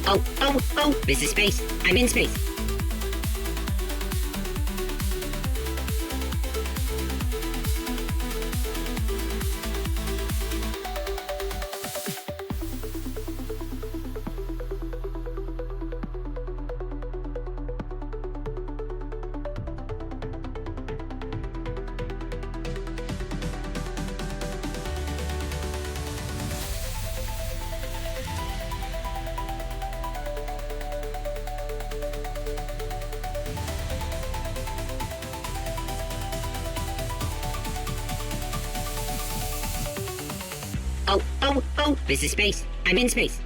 Oh, this is space. I'm in space. Oh, this is space. I'm in space.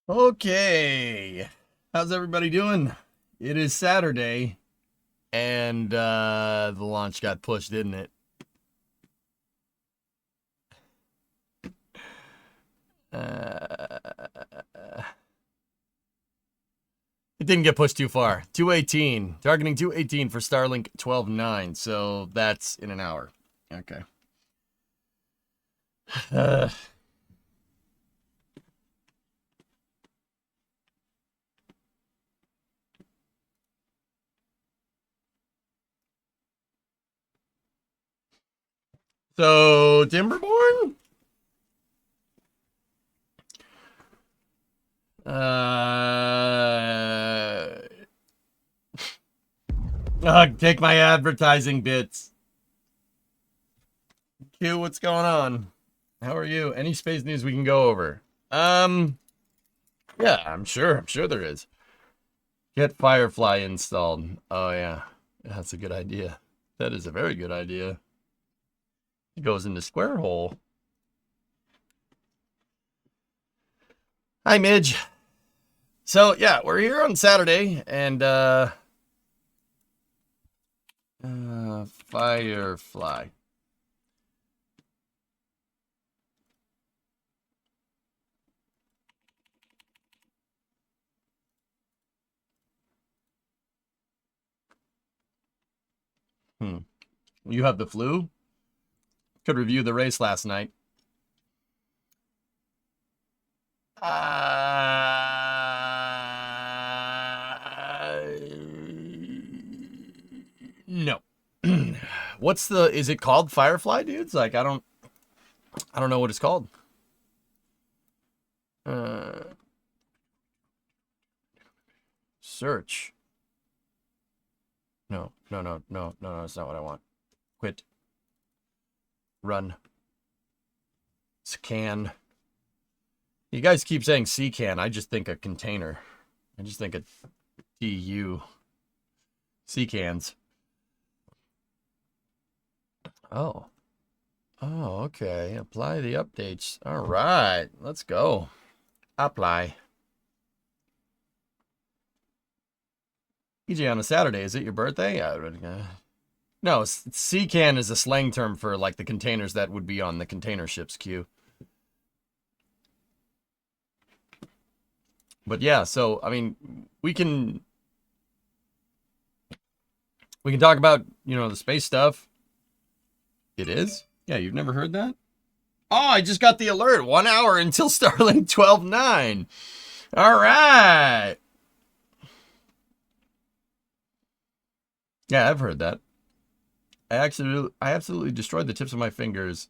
Okay, how's everybody doing? It is Saturday, and the launch got pushed, didn't it? It didn't get pushed too far. 218, targeting 218 for Starlink 12.9, so that's in an hour. Okay. So, Timberborn? Take my advertising bits. Q, what's going on? How are you? Any space news we can go over? Yeah, I'm sure there is. Get Firefly installed. Oh yeah, that's a good idea. That is a very good idea. It goes into square hole. Hi, Midge. So yeah, we're here on Saturday, and Firefly. You have the flu? Could review the race last night. No. What's the, is it called Firefly, dudes? Like, I don't know what it's called. Search. No, that's not what I want. Quit. Run. Scan. You guys keep saying CCAN. I just think a container. I just think a TU. Sea cans. Oh. Oh, okay. Apply the updates. All right. Let's go. Apply. EJ, on a Saturday, is it your birthday? No, sea can is a slang term for like the containers that would be on the container ship's queue. But yeah, so I mean, we can talk about, the space stuff. It is? Yeah, you've never heard that? Oh, I just got the alert. 1 hour until Starlink 12.9. All right. Yeah, I've heard that. I absolutely destroyed the tips of my fingers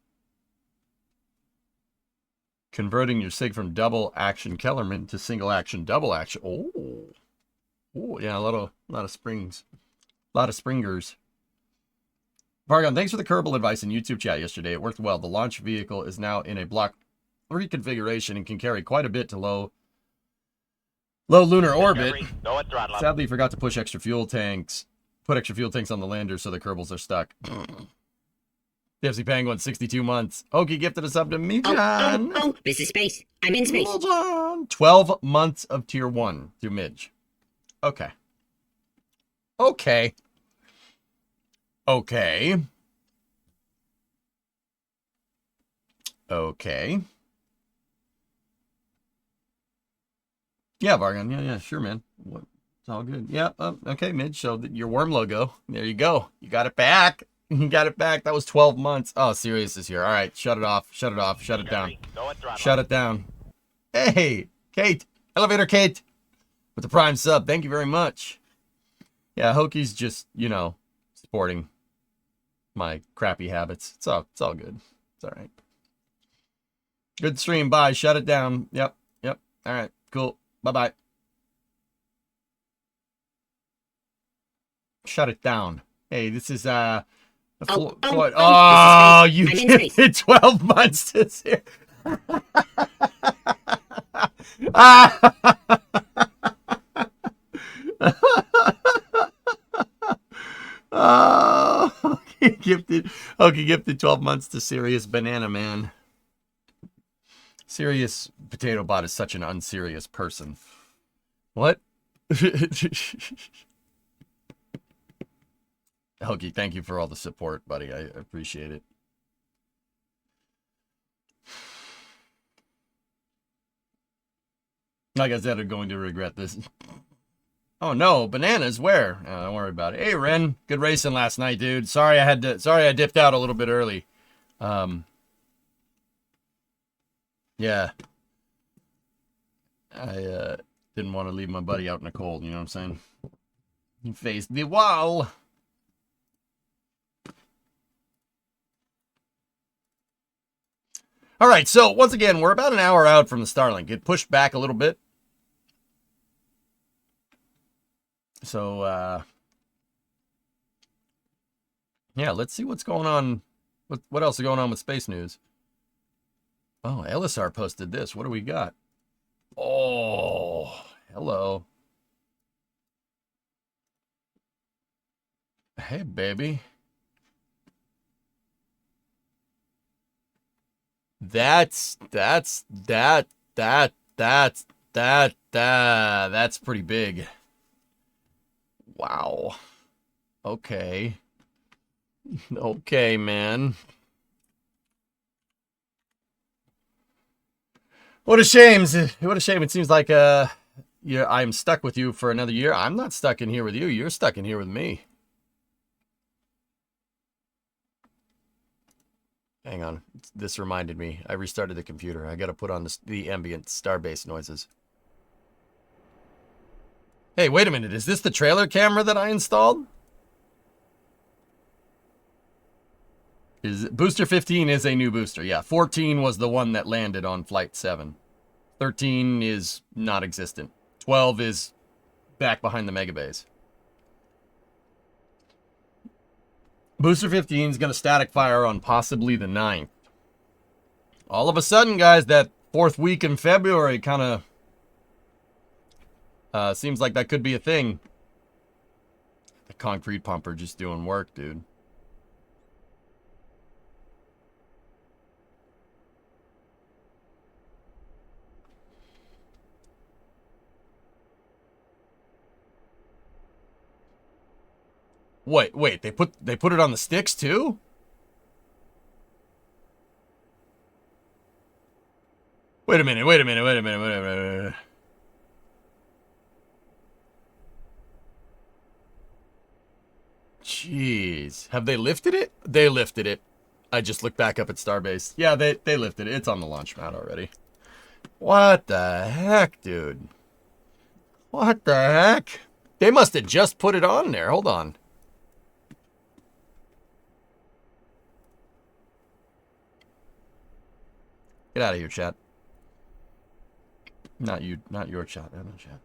converting your SIG from double action Kellerman to single action double action. Oh. Oh, yeah, a lot of springs. A lot of springers. Vargon, thanks for the Kerbal advice in YouTube chat yesterday. It worked well. The launch vehicle is now in a Block 3 configuration and can carry quite a bit to low lunar orbit. Sadly, forgot to put extra fuel tanks on the lander, so the Kerbals are stuck. DFC Penguin, 62 months. Okie gifted a sub to me, John. Oh, this is space. I'm in space. 12 months of tier 1 to Midge. Okay. Okay. Okay. Okay. Yeah, Vargon. Yeah, sure, man. It's all good. Yeah, okay, Midge. So your worm logo. There you go. You got it back. You got it back. That was 12 months. Oh, Sirius is here. All right, shut it off. Shut it off. Shut it down. Shut it down. Hey, Kate. Elevator Kate. With the Prime sub. Thank you very much. Yeah, Hoki's just, sporting my crappy habits. It's all good. It's all right. Good stream. Bye. Shut it down. Yep. All right. Cool. Bye-bye. Shut it down. Hey, this is Floyd. Oh, you gifted 12 months to see. Oh, okay, gifted 12 months to Serious Banana Man. Serious Potato Bot is such an unserious person. What? Hokey, thank you for all the support, buddy. I appreciate it. Like I said, I'm going to regret this. Oh no, bananas, where? Oh, don't worry about it. Hey Ren, good racing last night, dude. Sorry I dipped out a little bit early. Yeah. I didn't want to leave my buddy out in the cold, you know what I'm saying? He faced the wall. All right, so once again, we're about an hour out from the Starlink. It pushed back a little bit. So, yeah, let's see what's going on. What else is going on with space news? Oh, LSR posted this. What do we got? Oh, hello. Hey, baby. That's pretty big. Wow. Okay. Okay, man. What a shame. What a shame. It seems like I'm stuck with you for another year. I'm not stuck in here with you. You're stuck in here with me. Hang on. This reminded me. I restarted the computer. I got to put on the ambient Starbase noises. Hey, wait a minute. Is this the trailer camera that I installed? Booster 15 is a new booster. Yeah, 14 was the one that landed on Flight 7. 13 is not existent. 12 is back behind the megabase. Booster 15 is going to static fire on possibly the 9th. All of a sudden, guys, that 4th week in February kind of seems like that could be a thing. The concrete pumper just doing work, dude. Wait, they put it on the sticks too? Wait a minute. Jeez. Have they lifted it? They lifted it. I just looked back up at Starbase. Yeah, they lifted it. It's on the launch mat already. What the heck, dude? What the heck? They must have just put it on there. Hold on. Get out of here, chat. Not you, not your chat. No chat.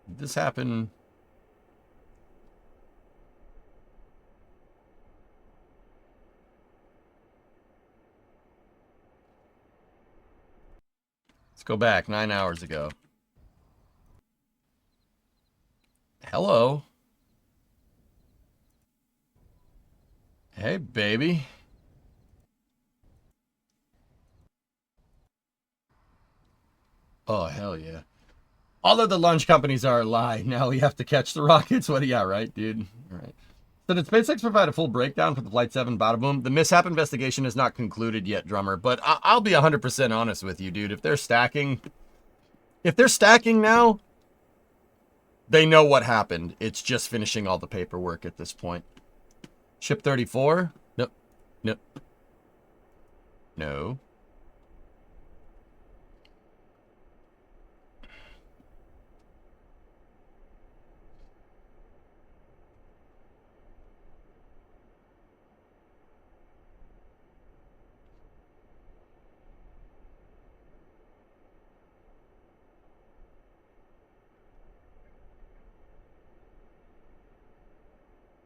Did this happen? Let's go back 9 hours ago. Hello. Hey, baby. Oh, hell yeah. All of the launch companies are a lie. Now we have to catch the rockets. What? Yeah, right, dude. All right. So did SpaceX provide a full breakdown for the Flight 7 bada boom? The mishap investigation is not concluded yet, Drummer. But I'll be 100% honest with you, dude. If they're stacking now, they know what happened. It's just finishing all the paperwork at this point. Ship 34? Nope. Nope. No.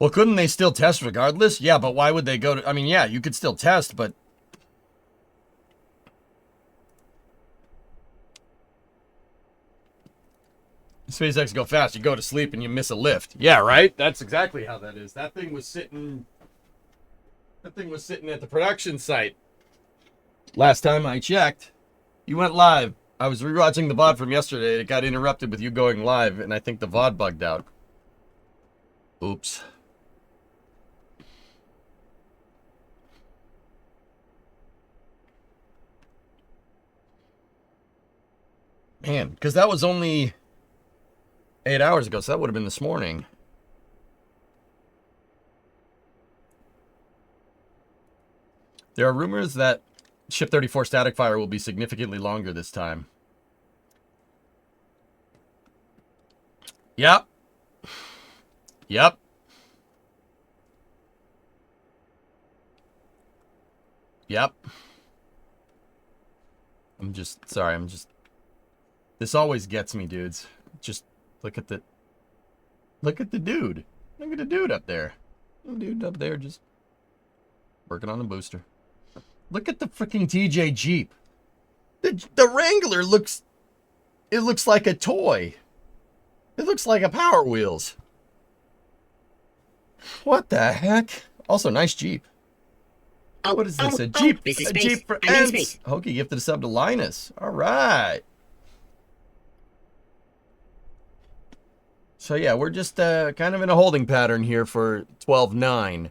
Well, couldn't they still test regardless? Yeah, but why would they go to... I mean, yeah, you could still test, but... SpaceX go fast. You go to sleep and you miss a lift. Yeah, right? That's exactly how that is. That thing was sitting at the production site. Last time I checked, you went live. I was rewatching the VOD from yesterday. It got interrupted with you going live, and I think the VOD bugged out. Oops. Man, because that was only 8 hours ago, so that would have been this morning. There are rumors that Ship 34 static fire will be significantly longer this time. Yep. Yep. Yep. Sorry, this always gets me, dudes. Just look at the dude. Look at the dude up there. The dude up there just working on the booster. Look at the freaking TJ Jeep. The Wrangler looks like a toy. It looks like a Power Wheels. What the heck? Also, nice Jeep. What is this? A Jeep? This is a space. Jeep for I'm in ants. space. Hokey gifted a sub to Linus. All right. So yeah, we're just kind of in a holding pattern here for 12-9.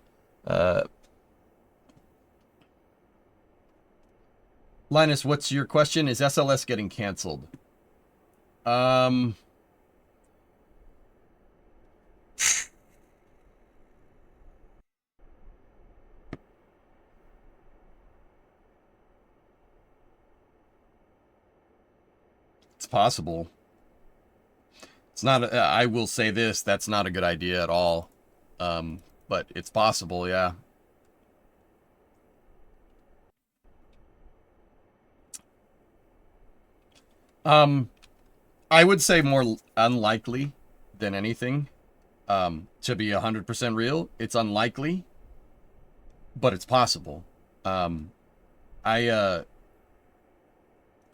Linus, what's your question? Is SLS getting canceled? It's possible. It's not. I will say this: that's not a good idea at all. But it's possible, yeah. I would say more unlikely than anything. To be 100% real, it's unlikely, but it's possible. I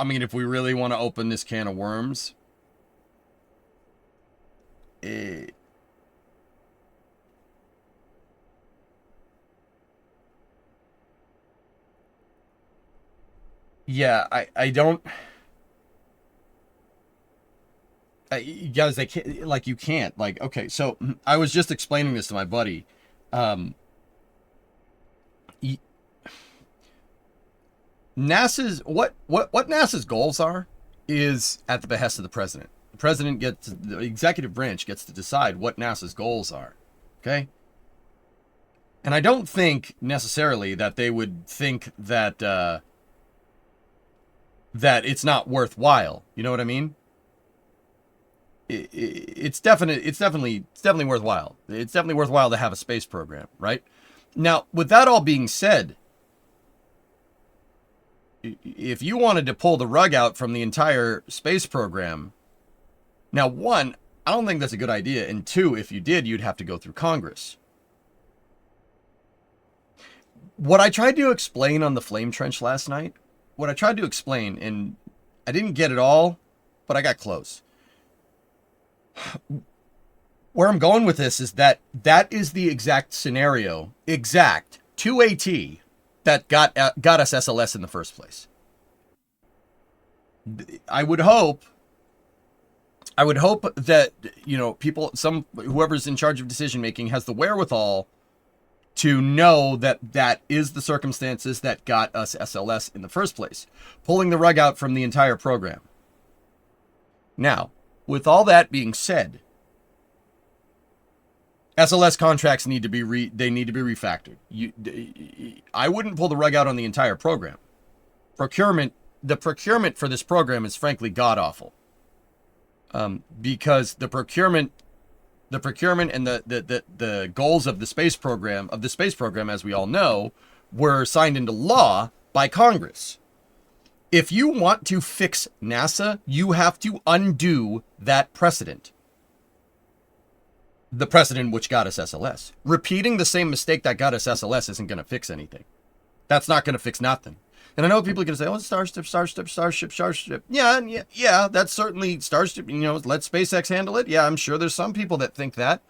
mean, if we really want to open this can of worms, Yeah, I don't. Guys, they can't. Like, you can't. Like, okay, so I was just explaining this to my buddy. Um, NASA's what NASA's goals are is at the behest of the president. The president gets the executive branch gets to decide what NASA's goals are. Okay? And I don't think necessarily that they would think that that it's not worthwhile. You know what I mean? It's definitely worthwhile. It's definitely worthwhile to have a space program, right? Now, with that all being said, if you wanted to pull the rug out from the entire space program, now, one, I don't think that's a good idea. And two, if you did, you'd have to go through Congress. What I tried to explain on the Flame Trench last night, what I tried to explain, and I didn't get it all, but I got close. Where I'm going with this is that is the exact scenario, to a T, that got us SLS in the first place. I would hope that, you know, people, whoever's in charge of decision making has the wherewithal to know that is the circumstances that got us SLS in the first place, pulling the rug out from the entire program. Now, with all that being said, SLS contracts need to be refactored. I wouldn't pull the rug out on the entire program. The procurement for this program is frankly god awful. Because the procurement and the goals of the space program, as we all know, were signed into law by Congress. If you want to fix NASA, you have to undo that precedent. The precedent which got us SLS. Repeating the same mistake that got us SLS isn't going to fix anything. That's not going to fix nothing. And I know people are going to say, oh, Starship. Yeah, that's certainly Starship. You know, let SpaceX handle it. Yeah, I'm sure there's some people that think that.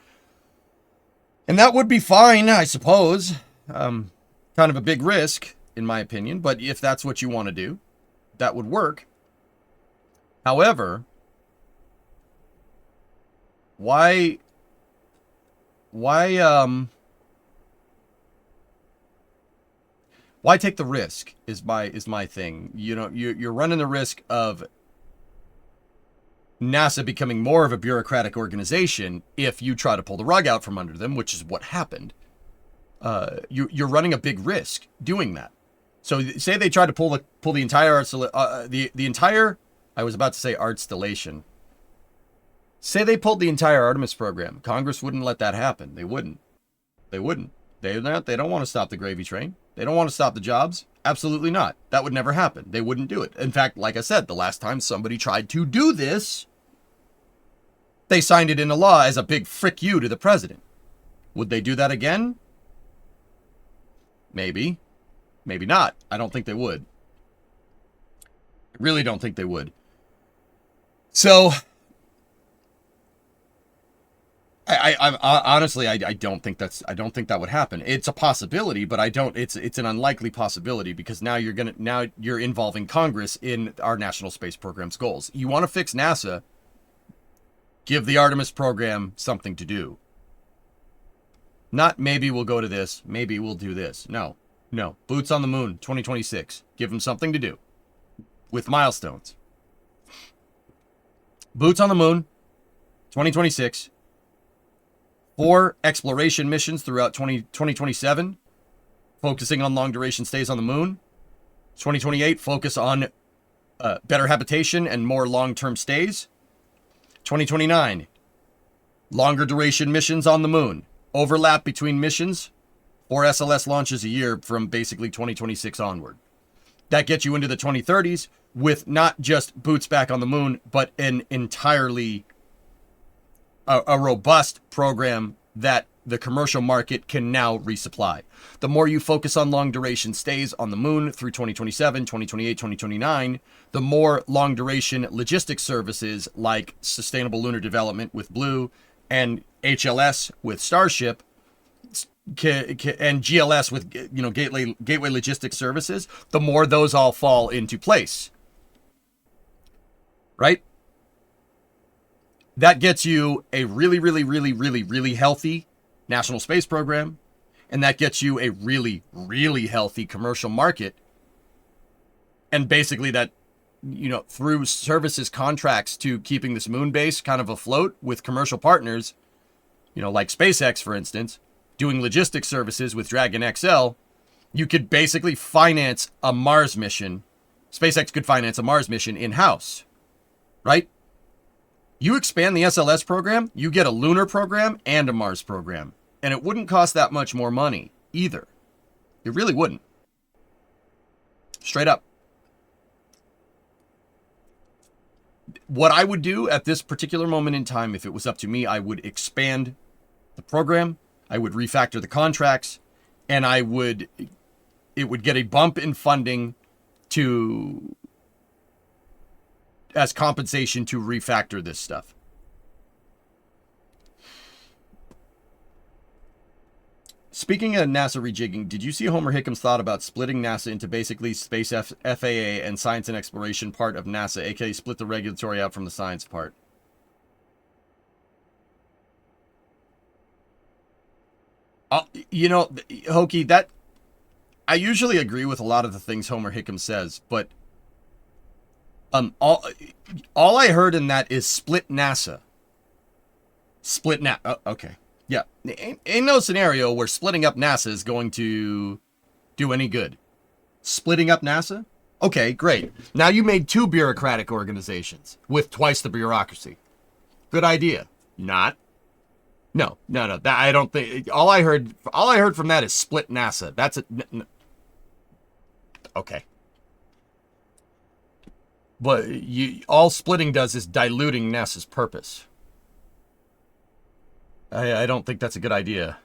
And that would be fine, I suppose. Kind of a big risk, in my opinion. But if that's what you want to do, that would work. However, why take the risk is my thing. You know, you're running the risk of NASA becoming more of a bureaucratic organization if you try to pull the rug out from under them, which is what happened. You're running a big risk doing that. So say they try to pull the entire the entire, I was about to say Artstellation. Say they pulled the entire Artemis program. Congress wouldn't let that happen. They wouldn't. They don't want to stop the gravy train. They don't want to stop the jobs. Absolutely not. That would never happen. They wouldn't do it. In fact, like I said, the last time somebody tried to do this, they signed it into law as a big frick you to the president. Would they do that again? Maybe. Maybe not. I don't think they would. I really don't think they would. So, I honestly, I don't think that would happen. It's a possibility, but it's an unlikely possibility because now you're involving Congress in our national space program's goals. You want to fix NASA, give the Artemis program something to do. Not maybe we'll go to this, maybe we'll do this. No. Boots on the moon, 2026. Give them something to do with milestones. Boots on the moon, 2026. 4 exploration missions throughout 2027, focusing on long-duration stays on the moon. 2028, focus on better habitation and more long-term stays. 2029, longer duration missions on the moon. Overlap between missions, 4 SLS launches a year from basically 2026 onward. That gets you into the 2030s with not just boots back on the moon, but an entirely a robust program that the commercial market can now resupply. The more you focus on long duration stays on the moon through 2027, 2028, 2029, the more long duration logistics services like Sustainable Lunar Development with Blue and HLS with Starship and GLS with, you know, gateway logistics services, the more those all fall into place, right? That gets you a really, really, really, really, really healthy national space program, and that gets you a really, really healthy commercial market. And basically that, you know, through services contracts to keeping this moon base kind of afloat with commercial partners, you know, like SpaceX, for instance, doing logistics services with Dragon XL, you could basically finance a Mars mission. SpaceX could finance a Mars mission in-house, right? You expand the SLS program, you get a lunar program and a Mars program. And it wouldn't cost that much more money either. It really wouldn't. Straight up. What I would do at this particular moment in time, if it was up to me, I would expand the program, I would refactor the contracts, and it would get a bump in funding as compensation to refactor this stuff. Speaking of NASA rejigging, did you see Homer Hickam's thought about splitting NASA into basically Space FAA and Science and Exploration part of NASA, aka split the regulatory out from the science part? You know, Hokie, that I usually agree with a lot of the things Homer Hickam says, but all I heard in that is split NASA. Split NASA. Oh, okay. Yeah. Ain't no scenario where splitting up NASA is going to do any good. Splitting up NASA? Okay, great. Now you made two bureaucratic organizations with twice the bureaucracy. Good idea. Not. No. That, I don't think. All I heard from that is split NASA. That's it. Okay. But all splitting does is diluting NASA's purpose. I don't think that's a good idea.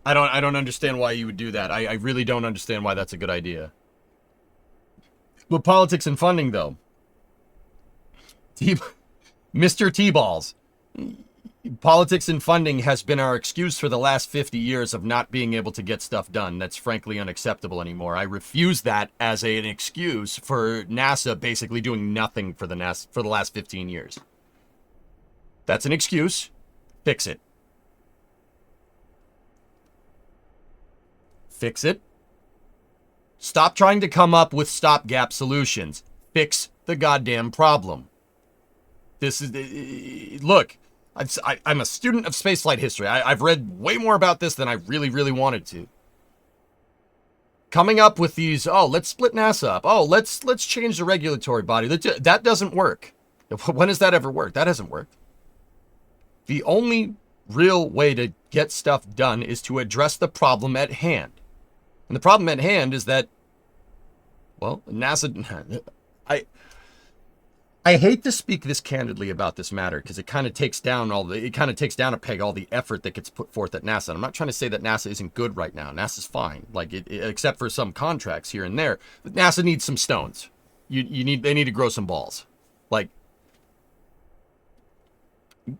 I don't understand why you would do that. I really don't understand why that's a good idea. But politics and funding, though. Mr. T-Balls. Politics and funding has been our excuse for the last 50 years of not being able to get stuff done. That's frankly unacceptable anymore. I refuse that as an excuse for NASA basically doing nothing for the last 15 years. That's an excuse. Fix it. Fix it. Stop trying to come up with stopgap solutions. Fix the goddamn problem. This is... Look... I'm a student of spaceflight history. I've read way more about this than I really, really wanted to. Coming up with these, let's split NASA up. Let's change the regulatory body. That doesn't work. When has that ever worked? That hasn't worked. The only real way to get stuff done is to address the problem at hand. And the problem at hand is that, well, NASA... I hate to speak this candidly about this matter because it kind of takes down a peg all the effort that gets put forth at NASA. And I'm not trying to say that NASA isn't good right now. NASA's fine, except for some contracts here and there. But NASA needs some stones. They need to grow some balls. Like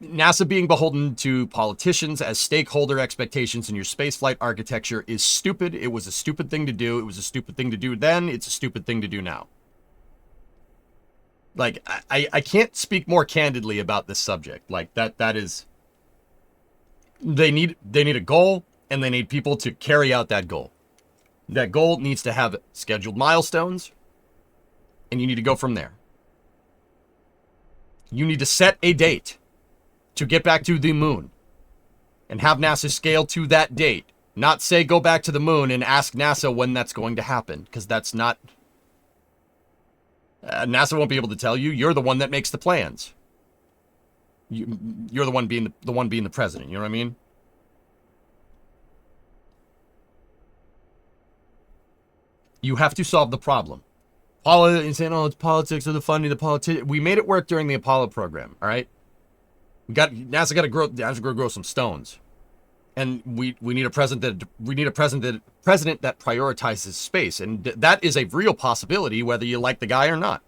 NASA being beholden to politicians as stakeholder expectations in your spaceflight architecture is stupid. It was a stupid thing to do. It was a stupid thing to do then. It's a stupid thing to do now. Like, I can't speak more candidly about this subject. Like, that is... They need a goal, and they need people to carry out that goal. That goal needs to have scheduled milestones, and you need to go from there. You need to set a date to get back to the moon, and have NASA scale to that date. Not say go back to the moon and ask NASA when that's going to happen, because that's not... NASA won't be able to tell you. You're the one that makes the plans. You're the one being the president. You know what I mean? You have to solve the problem. Saying, it's politics or the funding, the politics. We made it work during the Apollo program. All right. NASA got to grow some stones, And we need a president that prioritizes space, and that is a real possibility, whether you like the guy or not.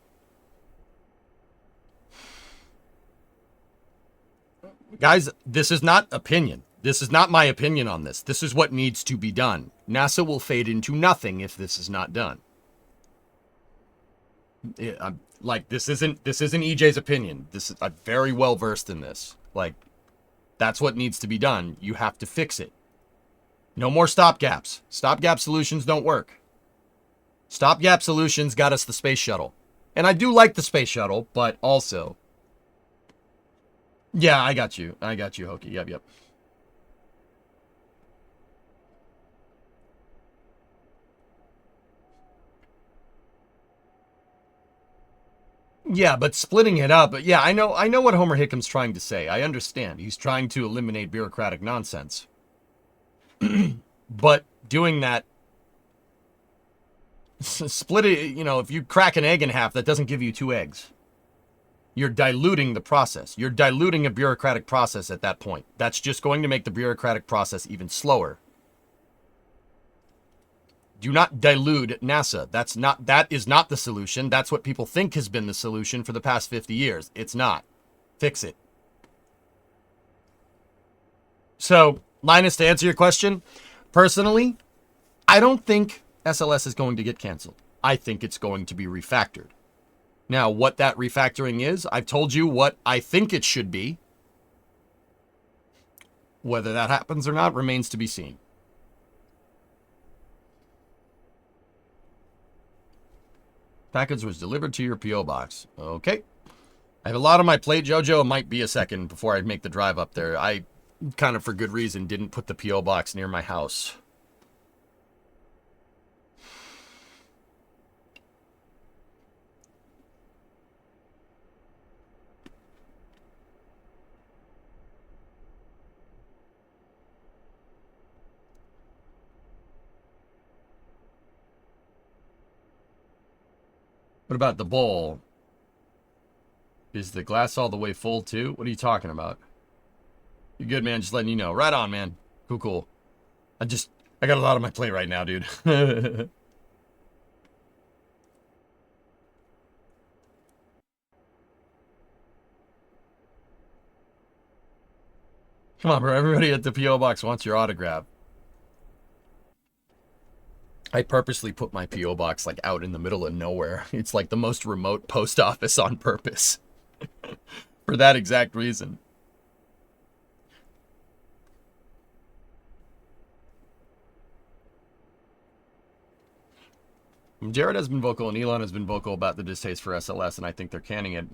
Guys, this is not opinion. This is not my opinion on this. This is what needs to be done. NASA will fade into nothing if this is not done. Like, this isn't EJ's opinion. I'm very well versed in this. Like, that's what needs to be done. You have to fix it. No more stopgaps. Stopgap solutions don't work. Stopgap solutions got us the space shuttle. And I do like the space shuttle, but also... Yeah, I got you. I got you, Hokey. Yep. Yeah, but splitting it up. Yeah, I know what Homer Hickham's trying to say. I understand. He's trying to eliminate bureaucratic nonsense. But doing that, split it, if you crack an egg in half, that doesn't give you 2 eggs. You're diluting the process. You're diluting a bureaucratic process at that point. That's just going to make the bureaucratic process even slower. Do not dilute NASA. That is not the solution. That's what people think has been the solution for the past 50 years. It's not. Fix it. So, Linus, to answer your question, personally, I don't think SLS is going to get canceled. I think it's going to be refactored. Now, what that refactoring is, I've told you what I think it should be. Whether that happens or not remains to be seen. Package was delivered to your P.O. box. Okay. I have a lot on my plate, Jojo. It might be a second before I make the drive up there. I kind of, for good reason, didn't put the P.O. box near my house. What about the bowl? Is the glass all the way full too? What are you talking about? You good, man? Just letting you know. Right on, man. Cool. I got a lot on my plate right now, dude. Come on, bro. Everybody at the P.O. box wants your autograph. I purposely put my P.O. box like out in the middle of nowhere. It's like the most remote post office on purpose. For that exact reason. Jared has been vocal and Elon has been vocal about the distaste for SLS, and I think they're canning it.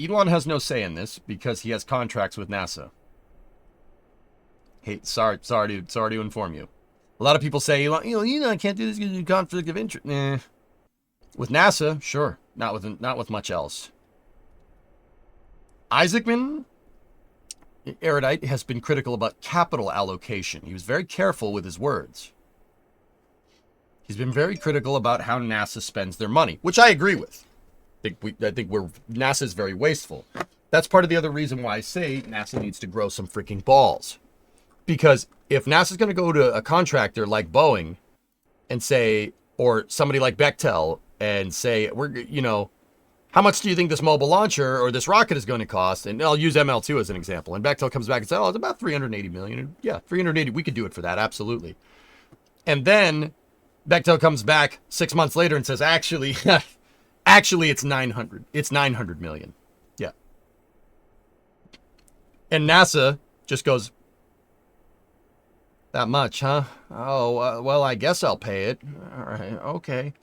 Elon has no say in this because he has contracts with NASA. Hey, sorry to inform you. A lot of people say, Elon can't do this because of conflict of interest. Nah. With NASA, sure. Not with much else. Isaacman, erudite, has been critical about capital allocation. He was very careful with his words. He's been very critical about how NASA spends their money, which I agree with. I think NASA is very wasteful. That's part of the other reason why I say NASA needs to grow some freaking balls. Because if NASA's going to go to a contractor like Boeing and say, or somebody like Bechtel and say, how much do you think this mobile launcher or this rocket is going to cost? And I'll use ML2 as an example. And Bechtel comes back and says, it's about $380 million. And yeah, $380, we could do it for that. Absolutely. And then Bechtel comes back 6 months later and says, actually, it's 900. It's $900 million. Yeah. And NASA just goes, that much, huh? Oh, well, I guess I'll pay it. All right, okay.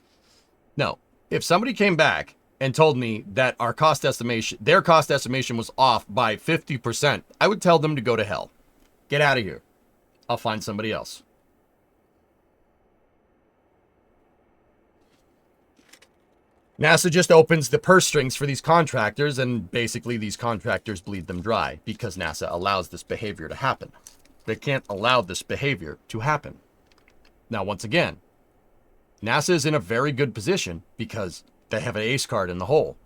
No, if somebody came back and told me that their cost estimation was off by 50%, I would tell them to go to hell. Get out of here. I'll find somebody else. NASA just opens the purse strings for these contractors, and basically these contractors bleed them dry because NASA allows this behavior to happen. They can't allow this behavior to happen. Now, once again, NASA is in a very good position because they have an ace card in the hole.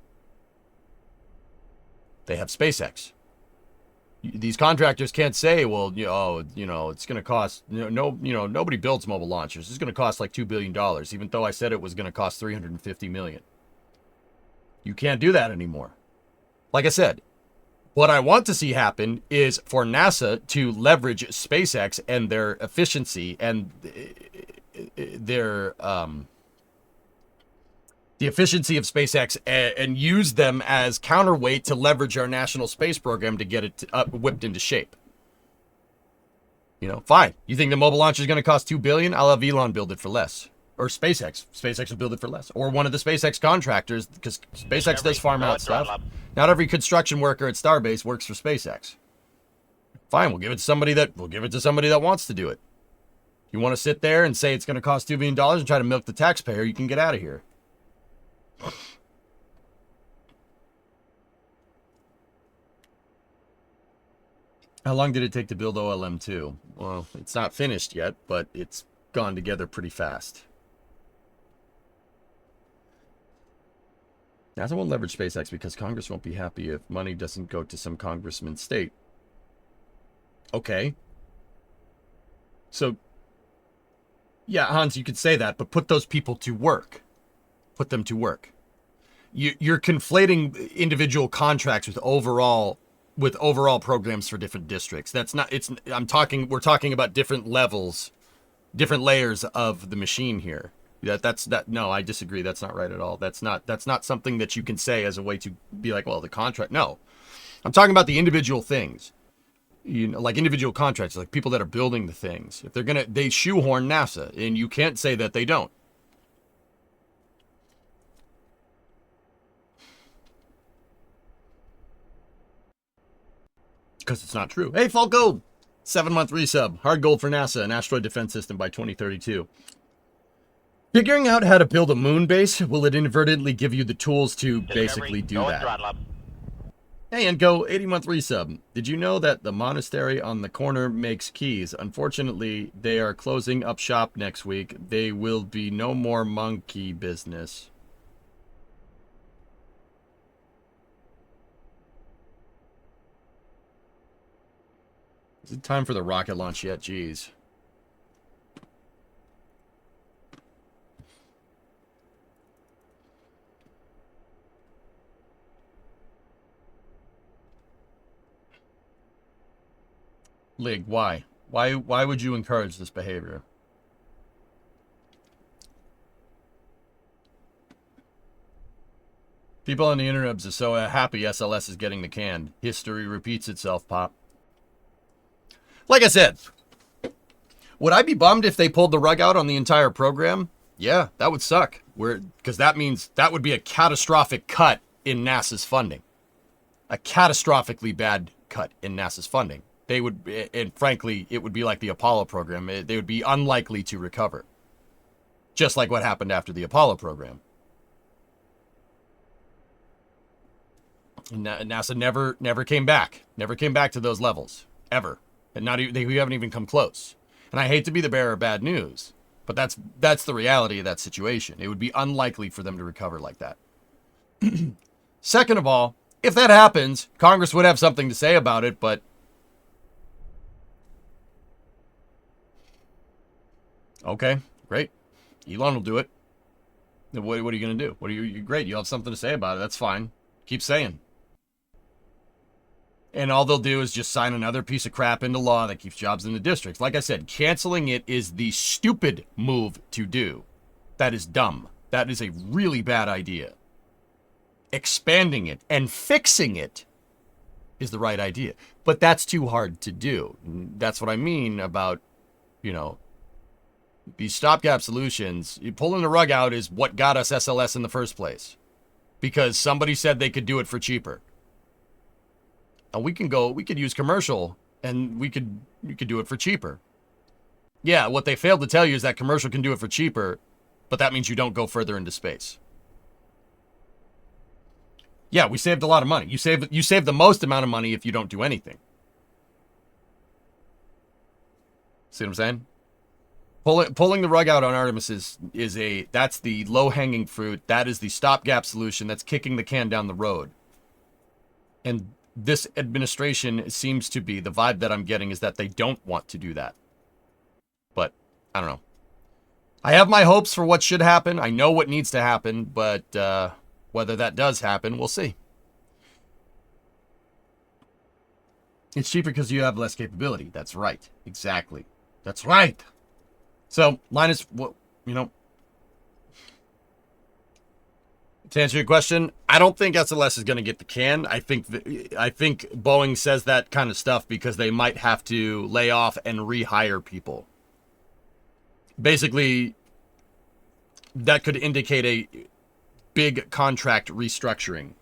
They have SpaceX. These contractors can't say, well, it's going to cost, nobody builds mobile launchers. It's going to cost like $2 billion, even though I said it was going to cost $350 million. You can't do that anymore. Like I said, what I want to see happen is for NASA to leverage SpaceX and their efficiency and their, the efficiency of SpaceX and use them as counterweight to leverage our national space program to get it whipped into shape. Fine. You think the mobile launch is going to cost $2 billion? I'll have Elon build it for less. Or SpaceX. SpaceX will build it for less. Or one of the SpaceX contractors, because SpaceX does farm out stuff. Not every construction worker at Starbase works for SpaceX. Fine, we'll give it to somebody that wants to do it. You want to sit there and say it's going to cost $2 billion and try to milk the taxpayer, you can get out of here. How long did it take to build OLM-2? Well, it's not finished yet, but it's gone together pretty fast. NASA won't leverage SpaceX because Congress won't be happy if money doesn't go to some congressman's state. Okay. So, yeah, Hans, you could say that, but put those people to work. Put them to work. You're conflating individual contracts with overall programs for different districts. That's not. We're talking about different levels, different layers of the machine here. No, I disagree. That's not right at all. That's not something that you can say as a way to be like, well, the contract. No, I'm talking about the individual things. Like individual contracts, like people that are building the things. If they shoehorn NASA, and you can't say that they don't. Because it's not true. Hey, Falco! 7-month resub. Hard goal for NASA, an asteroid defense system by 2032. Figuring out how to build a moon base, will it inadvertently give you the tools to basically do that? Hey, and go 80-month resub. Did you know that the monastery on the corner makes keys? Unfortunately, they are closing up shop next week. There will be no more monkey business. Is it time for the rocket launch yet? Jeez. Lig, why? Why would you encourage this behavior? People on the interwebs are so happy SLS is getting the can. History repeats itself, Pop. Like I said, would I be bummed if they pulled the rug out on the entire program? Yeah, that would suck. Because that means that would be a catastrophic cut in NASA's funding. A catastrophically bad cut in NASA's funding. They would, and frankly, it would be like the Apollo program. They would be unlikely to recover. Just like what happened after the Apollo program. NASA never came back. Never came back to those levels. Ever. And we haven't even come close. And I hate to be the bearer of bad news, but that's the reality of that situation. It would be unlikely for them to recover like that. Second of all, if that happens, Congress would have something to say about it, but okay, great. Elon will do it. What are you going to do? You're great. You'll have something to say about it. That's fine. Keep saying. And all they'll do is just sign another piece of crap into law that keeps jobs in the districts. Like I said, canceling it is the stupid move to do. That is dumb. That is a really bad idea. Expanding it and fixing it is the right idea. But that's too hard to do. That's what I mean about, these stopgap solutions. Pulling the rug out is what got us SLS in the first place. Because somebody said they could do it for cheaper. And we could use commercial, and we could do it for cheaper. Yeah, what they failed to tell you is that commercial can do it for cheaper, but that means you don't go further into space. Yeah, we saved a lot of money. You save the most amount of money if you don't do anything. See what I'm saying? Pulling the rug out on Artemis that's the low-hanging fruit. That is the stopgap solution that's kicking the can down the road. And this administration seems to be, the vibe that I'm getting is that they don't want to do that. But I don't know. I have my hopes for what should happen. I know what needs to happen, but whether that does happen, we'll see. It's cheaper because you have less capability. That's right. Exactly. That's right. So, Linus, what, to answer your question, I don't think SLS is going to get the can. I think Boeing says that kind of stuff because they might have to lay off and rehire people. Basically, that could indicate a big contract restructuring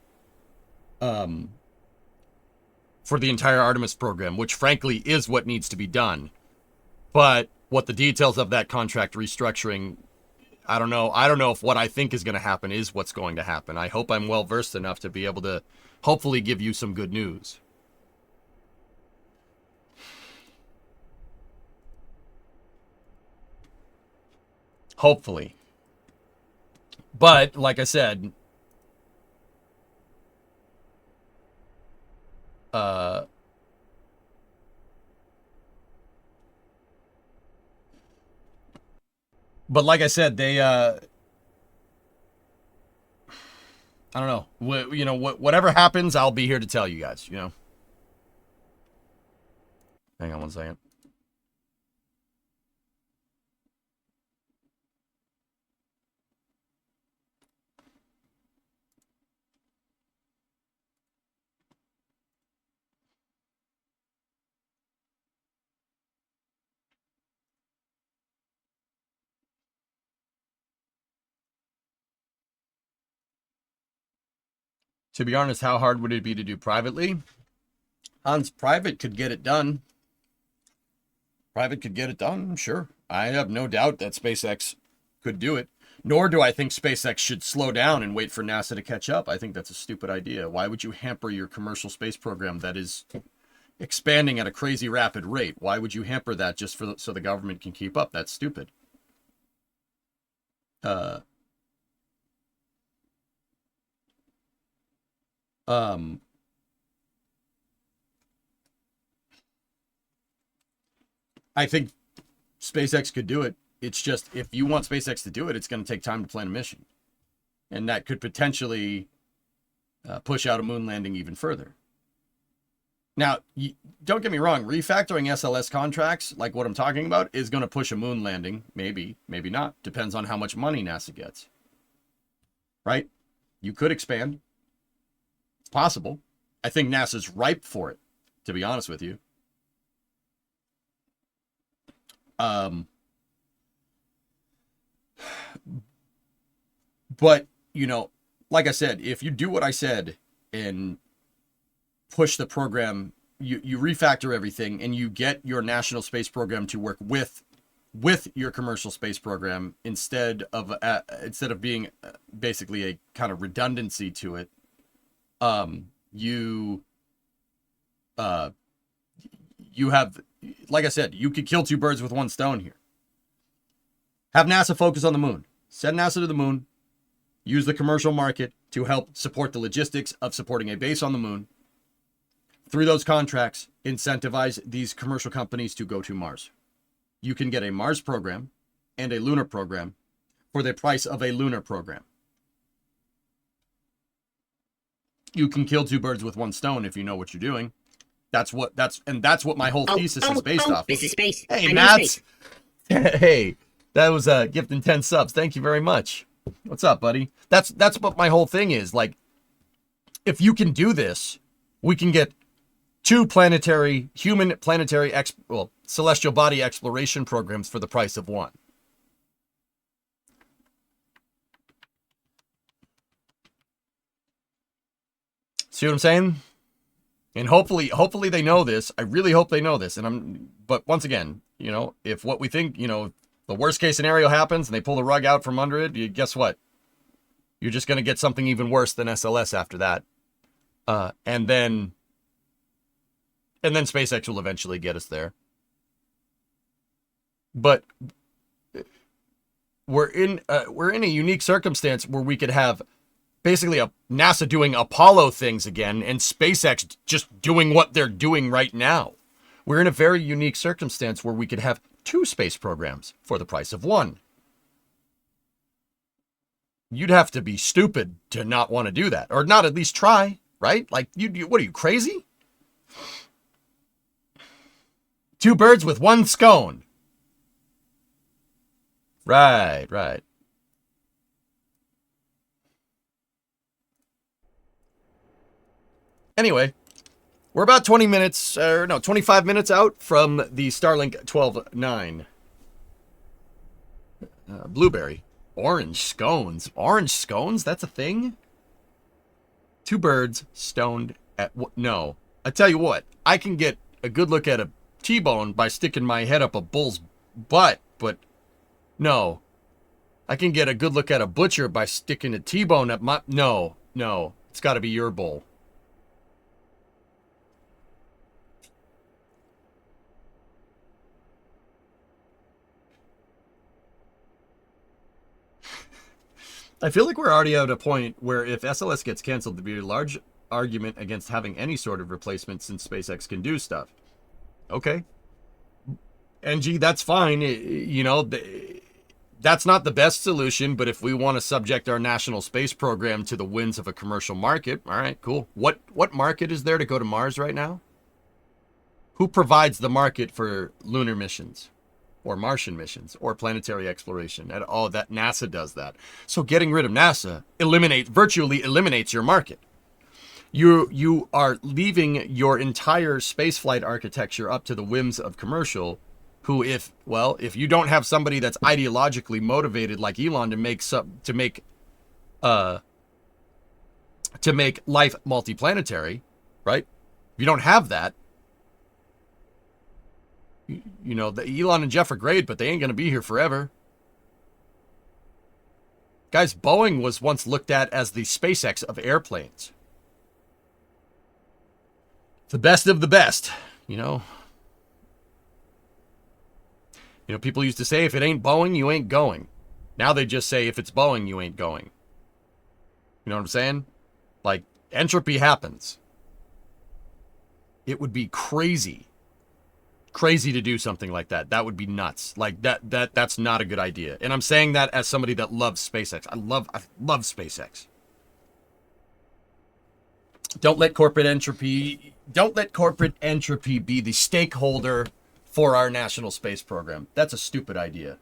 for the entire Artemis program, which frankly is what needs to be done. But what the details of that contract restructuring, I don't know. I don't know if what I think is going to happen is what's going to happen. I hope I'm well versed enough to be able to hopefully give you some good news. Hopefully. But like I said, they I don't know. Whatever happens, I'll be here to tell you guys, Hang on one second. To be honest, how hard would it be to do privately? Hans, private could get it done. Private could get it done, sure. I have no doubt that SpaceX could do it. Nor do I think SpaceX should slow down and wait for NASA to catch up. I think that's a stupid idea. Why would you hamper your commercial space program that is expanding at a crazy rapid rate? Why would you hamper that just so the government can keep up? That's stupid. I think SpaceX could do it. It's just, if you want SpaceX to do it, it's going to take time to plan a mission. And that could potentially push out a moon landing even further. Now, don't get me wrong, refactoring SLS contracts, like what I'm talking about, is going to push a moon landing. Maybe, maybe not. Depends on how much money NASA gets. Right? You could expand. It's possible. I think NASA's ripe for it, to be honest with you. But, like I said, if you do what I said and push the program, you refactor everything and you get your national space program to work with your commercial space program instead of being basically a kind of redundancy to it, you have, like I said, you could kill two birds with one stone here. Have NASA focus on the moon. Send NASA to the moon. Use the commercial market to help support the logistics of supporting a base on the moon. Through those contracts, incentivize these commercial companies to go to Mars. You can get a Mars program and a lunar program for the price of a lunar program. You can kill two birds with one stone if you know what you're doing. That's what my whole thesis is based off. This is space. Hey, Matt. Hey, that was a gift and 10 subs. Thank you very much. What's up, buddy? That's what my whole thing is. Like, if you can do this, we can get two celestial body exploration programs for the price of one. See what I'm saying? And hopefully they know this. I really hope they know this. But once again, if what we think, the worst case scenario happens and they pull the rug out from under it, guess what? You're just going to get something even worse than SLS after that. And then SpaceX will eventually get us there. But we're in a unique circumstance where we could have basically a NASA doing Apollo things again and SpaceX just doing what they're doing right now. We're in a very unique circumstance where we could have 2 space programs for the price of 1. You'd have to be stupid to not want to do that, or not at least try, right? Like, what are you, crazy? 2 birds with 1 scone. Right, right. Anyway, we're about 20 minutes, 25 minutes out from the Starlink 12.9. Blueberry. Orange scones. Orange scones? That's a thing? 2 birds stoned at... No. I tell you what, I can get a good look at a T-bone by sticking my head up a bull's butt, but no. I can get a good look at a butcher by sticking a T-bone at my... No. It's got to be your bull. I feel like we're already at a point where if SLS gets canceled, there'd be a large argument against having any sort of replacement since SpaceX can do stuff. Okay. NG, that's fine. You know, that's not the best solution, but if we want to subject our national space program to the whims of a commercial market, all right, cool. What market is there to go to Mars right now? Who provides the market for lunar missions? Or Martian missions, or planetary exploration, and all that NASA does that. So getting rid of NASA virtually eliminates your market. You are leaving your entire spaceflight architecture up to the whims of commercial, who if you don't have somebody that's ideologically motivated like Elon to make life multiplanetary, right? If you don't have that, you know, the Elon and Jeff are great, but they ain't going to be here forever. Guys, Boeing was once looked at as the SpaceX of airplanes. The best of the best, you know. You know, people used to say, if it ain't Boeing, you ain't going. Now they just say, if it's Boeing, you ain't going. You know what I'm saying? Like, entropy happens. It would be crazy to do something like that. That would be nuts. Like that's not a good idea. And I'm saying that as somebody that loves SpaceX. I love SpaceX. Don't let corporate entropy be the stakeholder for our national space program. That's a stupid idea.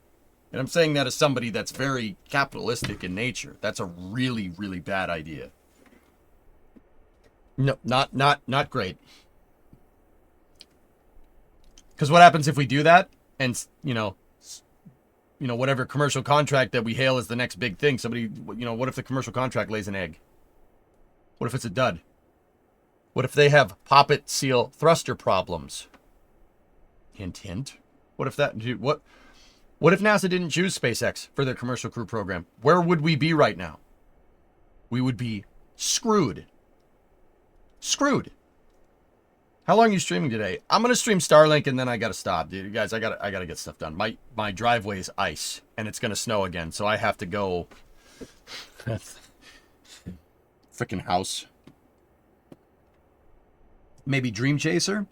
And I'm saying that as somebody that's very capitalistic in nature. That's a really, really bad idea. No, not great. Because what happens if we do that and, you know, whatever commercial contract that we hail as the next big thing, what if the commercial contract lays an egg? What if it's a dud? What if they have poppet seal thruster problems? Hint, hint. What if NASA didn't choose SpaceX for their commercial crew program? Where would we be right now? We would be screwed. Screwed. How long are you streaming today? I'm gonna stream Starlink and then I gotta stop, dude. You guys, I gotta get stuff done. My driveway is ice and it's gonna snow again, so I have to go. Freaking house. Maybe Dream Chaser.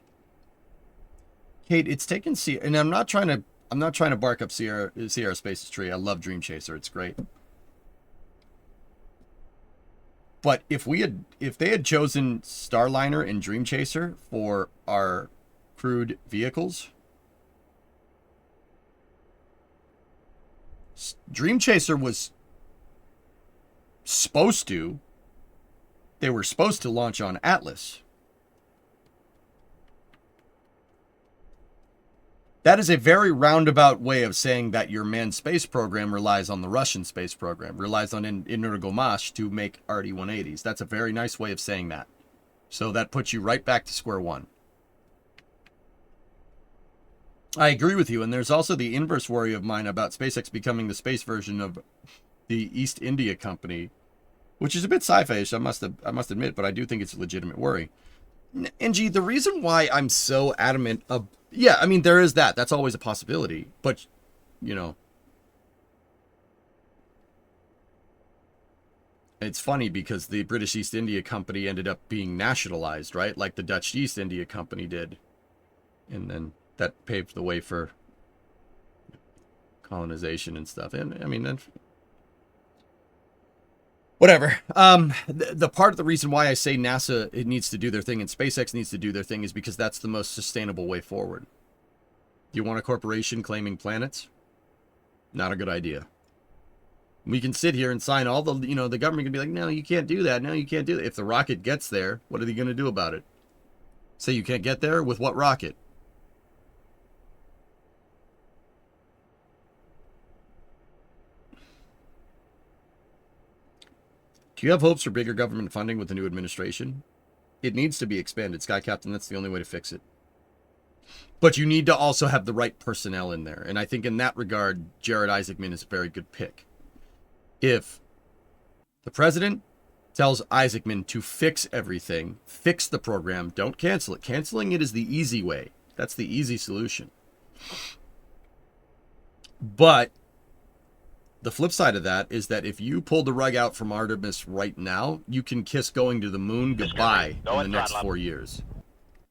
Kate, it's taken and I'm not trying to bark up Sierra Space's tree. I love Dream Chaser. It's great. But if they had chosen Starliner and Dream Chaser for our crewed vehicles, Dream Chaser was they were supposed to launch on Atlas. That is a very roundabout way of saying that your manned space program relies on the Russian space program, relies on Energomash to make RD-180s. That's a very nice way of saying that. So that puts you right back to square one. I agree with you, and there's also the inverse worry of mine about SpaceX becoming the space version of the East India Company, which is a bit sci-fi-ish, I must admit, but I do think it's a legitimate worry. NG, the reason why I'm so adamant of... Yeah, I mean, there is that. That's always a possibility. But, you know... It's funny because the British East India Company ended up being nationalized, right? Like the Dutch East India Company did. And then that paved the way for colonization and stuff. And I mean, whatever. The part of the reason why I say NASA it needs to do their thing and SpaceX needs to do their thing is because that's the most sustainable way forward. Do you want a corporation claiming planets? Not a good idea. We can sit here and sign all the, the government can be like, no, you can't do that. No, you can't do that. If the rocket gets there, what are they going to do about it? Say you can't get there? With what rocket? Do you have hopes for bigger government funding with the new administration? It needs to be expanded, Sky Captain. That's the only way to fix it. But you need to also have the right personnel in there. And I think in that regard, Jared Isaacman is a very good pick. If the president tells Isaacman to fix everything, fix the program, don't cancel it. Canceling it is the easy way. That's the easy solution. But the flip side of that is that if you pull the rug out from Artemis right now, you can kiss going to the moon goodbye in the next 4 years.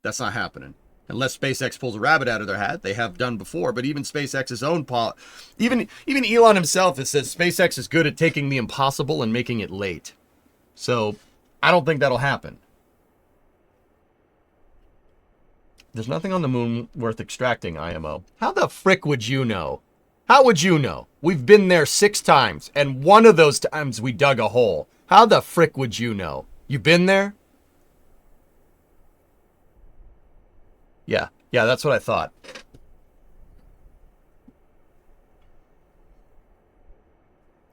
That's not happening. Unless SpaceX pulls a rabbit out of their hat, they have done before. But even SpaceX's own even Elon himself has said SpaceX is good at taking the impossible and making it late. So I don't think that'll happen. There's nothing on the moon worth extracting, IMO. How the frick would you know? How would you know? We've been there 6 times, and one of those times we dug a hole. How the frick would you know? You been there? Yeah, that's what I thought.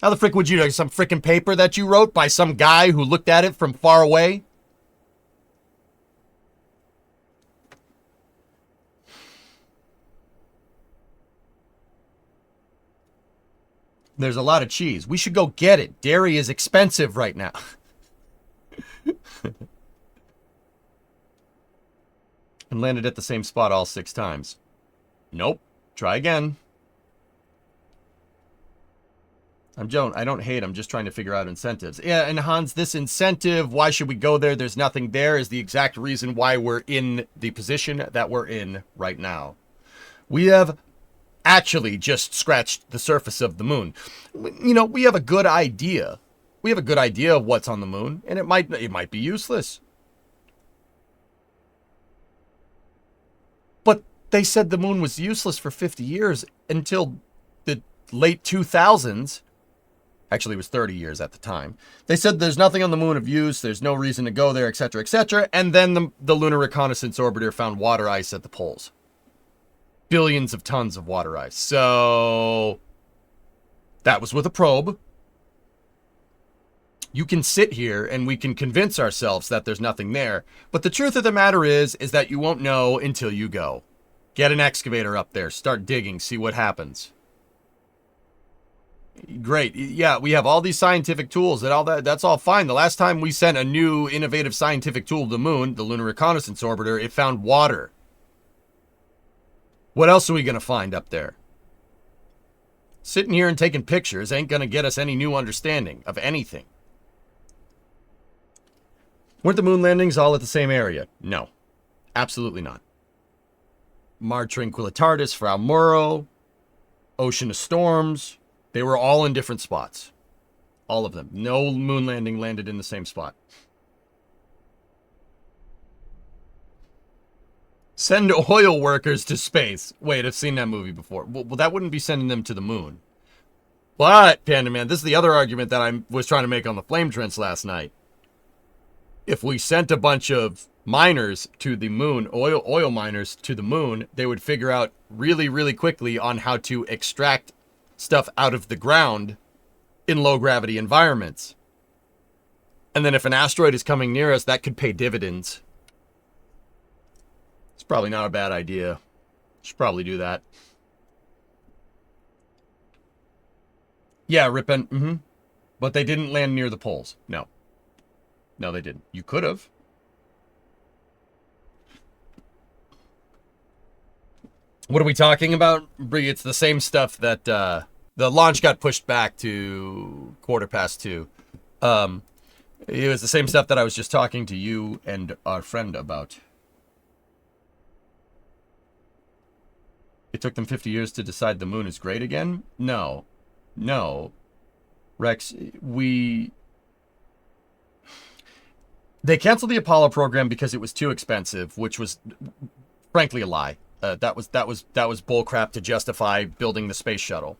How the frick would you know? Some frickin' paper that you wrote by some guy who looked at it from far away? There's a lot of cheese. We should go get it. Dairy is expensive right now. And landed at the same spot all 6 times. Nope. Try again. I don't hate. I'm just trying to figure out incentives. Yeah, and Hans, this incentive, why should we go there? There's nothing there, is the exact reason why we're in the position that we're in right now. We have actually just scratched the surface of the moon. We have a good idea. We have a good idea of what's on the moon, and it might be useless. But they said the moon was useless for 50 years until the late 2000s. Actually, it was 30 years at the time. They said there's nothing on the moon of use, there's no reason to go there, etc., etc. And then the Lunar Reconnaissance Orbiter found water ice at the poles. Billions of tons of water ice. So that was with a probe. You can sit here and we can convince ourselves that there's nothing there. But the truth of the matter is that you won't know until you go. Get an excavator up there. Start digging. See what happens. Great. Yeah, we have all these scientific tools and all that. That's all fine. The last time we sent a new innovative scientific tool to the moon, the Lunar Reconnaissance Orbiter, it found water. What else are we going to find up there? Sitting here and taking pictures ain't going to get us any new understanding of anything. Weren't the moon landings all at the same area? No. Absolutely not. Mar Tranquillitatis, Frau Muro, Ocean of Storms, they were all in different spots. All of them. No moon landing landed in the same spot. Send oil workers to space. Wait, I've seen that movie before. Well, that wouldn't be sending them to the moon. But, Panda Man, this is the other argument that I was trying to make on the Flame Trends last night. If we sent a bunch of miners to the moon, oil miners to the moon, they would figure out really, really quickly on how to extract stuff out of the ground in low gravity environments. And then if an asteroid is coming near us, that could pay dividends. It's probably not a bad idea. Should probably do that. Yeah, Ripon. But they didn't land near the poles. No. No, they didn't. You could have. What are we talking about? It's the same stuff that the launch got pushed back to 2:15. It was the same stuff that I was just talking to you and our friend about. It took them 50 years to decide the moon is great again? No. No. Rex, they canceled the Apollo program because it was too expensive, which was frankly a lie. That was bullcrap to justify building the space shuttle,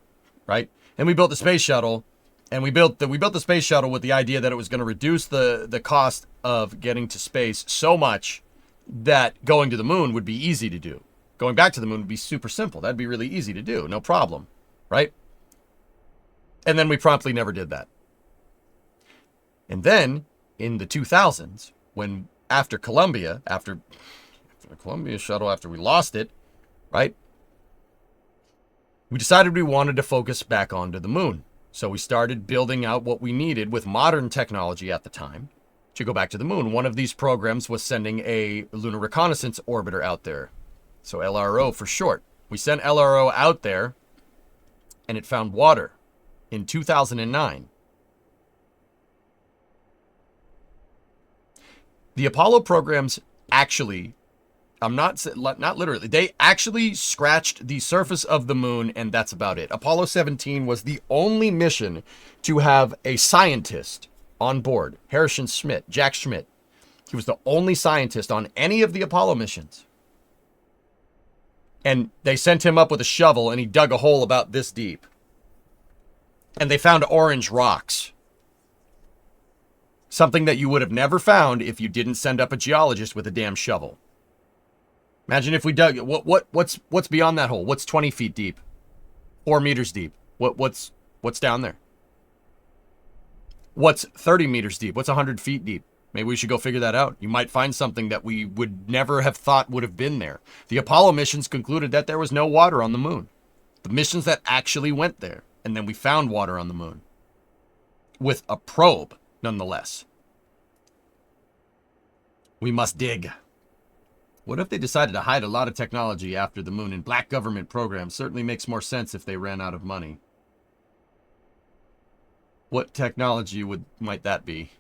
right? And we built the space shuttle, and we built the space shuttle with the idea that it was going to reduce the cost of getting to space so much that going to the moon would be easy to do. Going back to the moon would be super simple. That'd be really easy to do, no problem, right? And then we promptly never did that. And then in the 2000s, when after the Columbia shuttle, after we lost it, right? We decided we wanted to focus back onto the moon. So we started building out what we needed with modern technology at the time to go back to the moon. One of these programs was sending a lunar reconnaissance orbiter out there. So LRO for short. We sent LRO out there, and it found water in 2009. The Apollo programs actually, not literally, they actually scratched the surface of the moon, and that's about it. Apollo 17 was the only mission to have a scientist on board. Jack Schmitt. He was the only scientist on any of the Apollo missions. And they sent him up with a shovel, and he dug a hole about this deep. And they found orange rocks. Something that you would have never found if you didn't send up a geologist with a damn shovel. Imagine if we dug it. What's beyond that hole? What's 20 feet deep? 4 meters deep? What's down there? What's 30 meters deep? What's 100 feet deep? Maybe we should go figure that out. You might find something that we would never have thought would have been there. The Apollo missions concluded that there was no water on the moon. The missions that actually went there. And then we found water on the moon. With a probe, nonetheless. We must dig. What if they decided to hide a lot of technology after the moon in black government programs? Certainly makes more sense if they ran out of money. What technology might that be?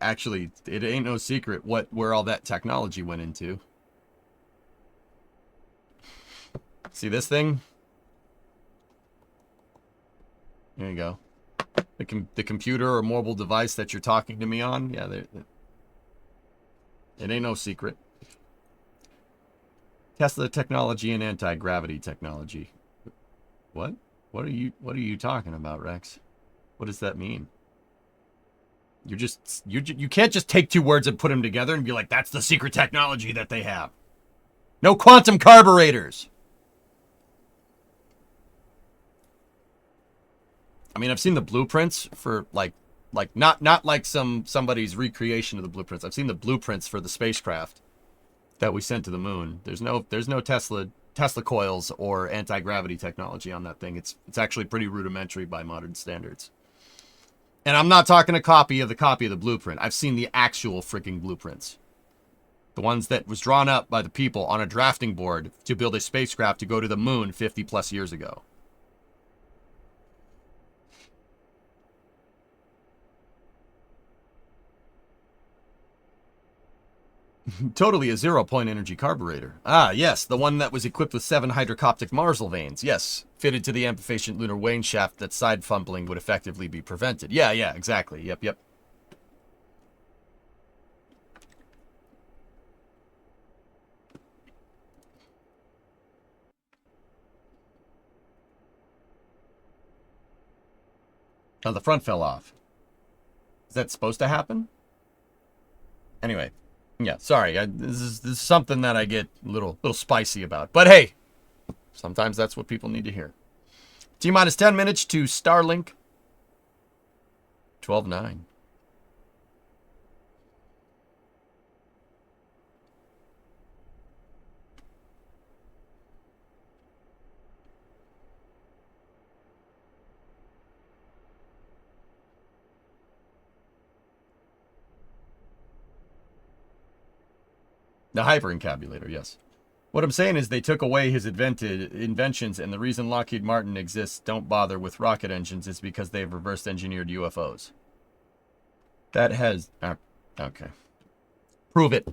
Actually, it ain't no secret where all that technology went into. See this thing? There you go. The computer or mobile device that you're talking to me on. Yeah, it ain't no secret. Tesla technology and anti-gravity technology. What? What are you talking about, Rex? What does that mean? You can't just take two words and put them together and be like, that's the secret technology that they have. No quantum carburetors. I mean, I've seen the blueprints for like not like somebody's recreation of the blueprints. I've seen the blueprints for the spacecraft that we sent to the moon. There's no Tesla coils or anti-gravity technology on that thing. It's actually pretty rudimentary by modern standards. And I'm not talking a copy of the blueprint. I've seen the actual freaking blueprints. The ones that was drawn up by the people on a drafting board to build a spacecraft to go to the moon 50 plus years ago. Totally a zero-point energy carburetor. Ah, yes, the one that was equipped with 7 hydrocoptic Marsal vanes. Yes, fitted to the amphipatient lunar wane shaft that side fumbling would effectively be prevented. Yeah, exactly. Yep. Oh, the front fell off. Is that supposed to happen? Anyway. Yeah, sorry. This is something that I get a little spicy about. But hey, sometimes that's what people need to hear. T-minus 10 minutes to Starlink. 12-9. The hyperencabulator, yes. What I'm saying is they took away his inventions, and the reason Lockheed Martin exists don't bother with rocket engines is because they've reverse engineered UFOs. That has... okay. Prove it.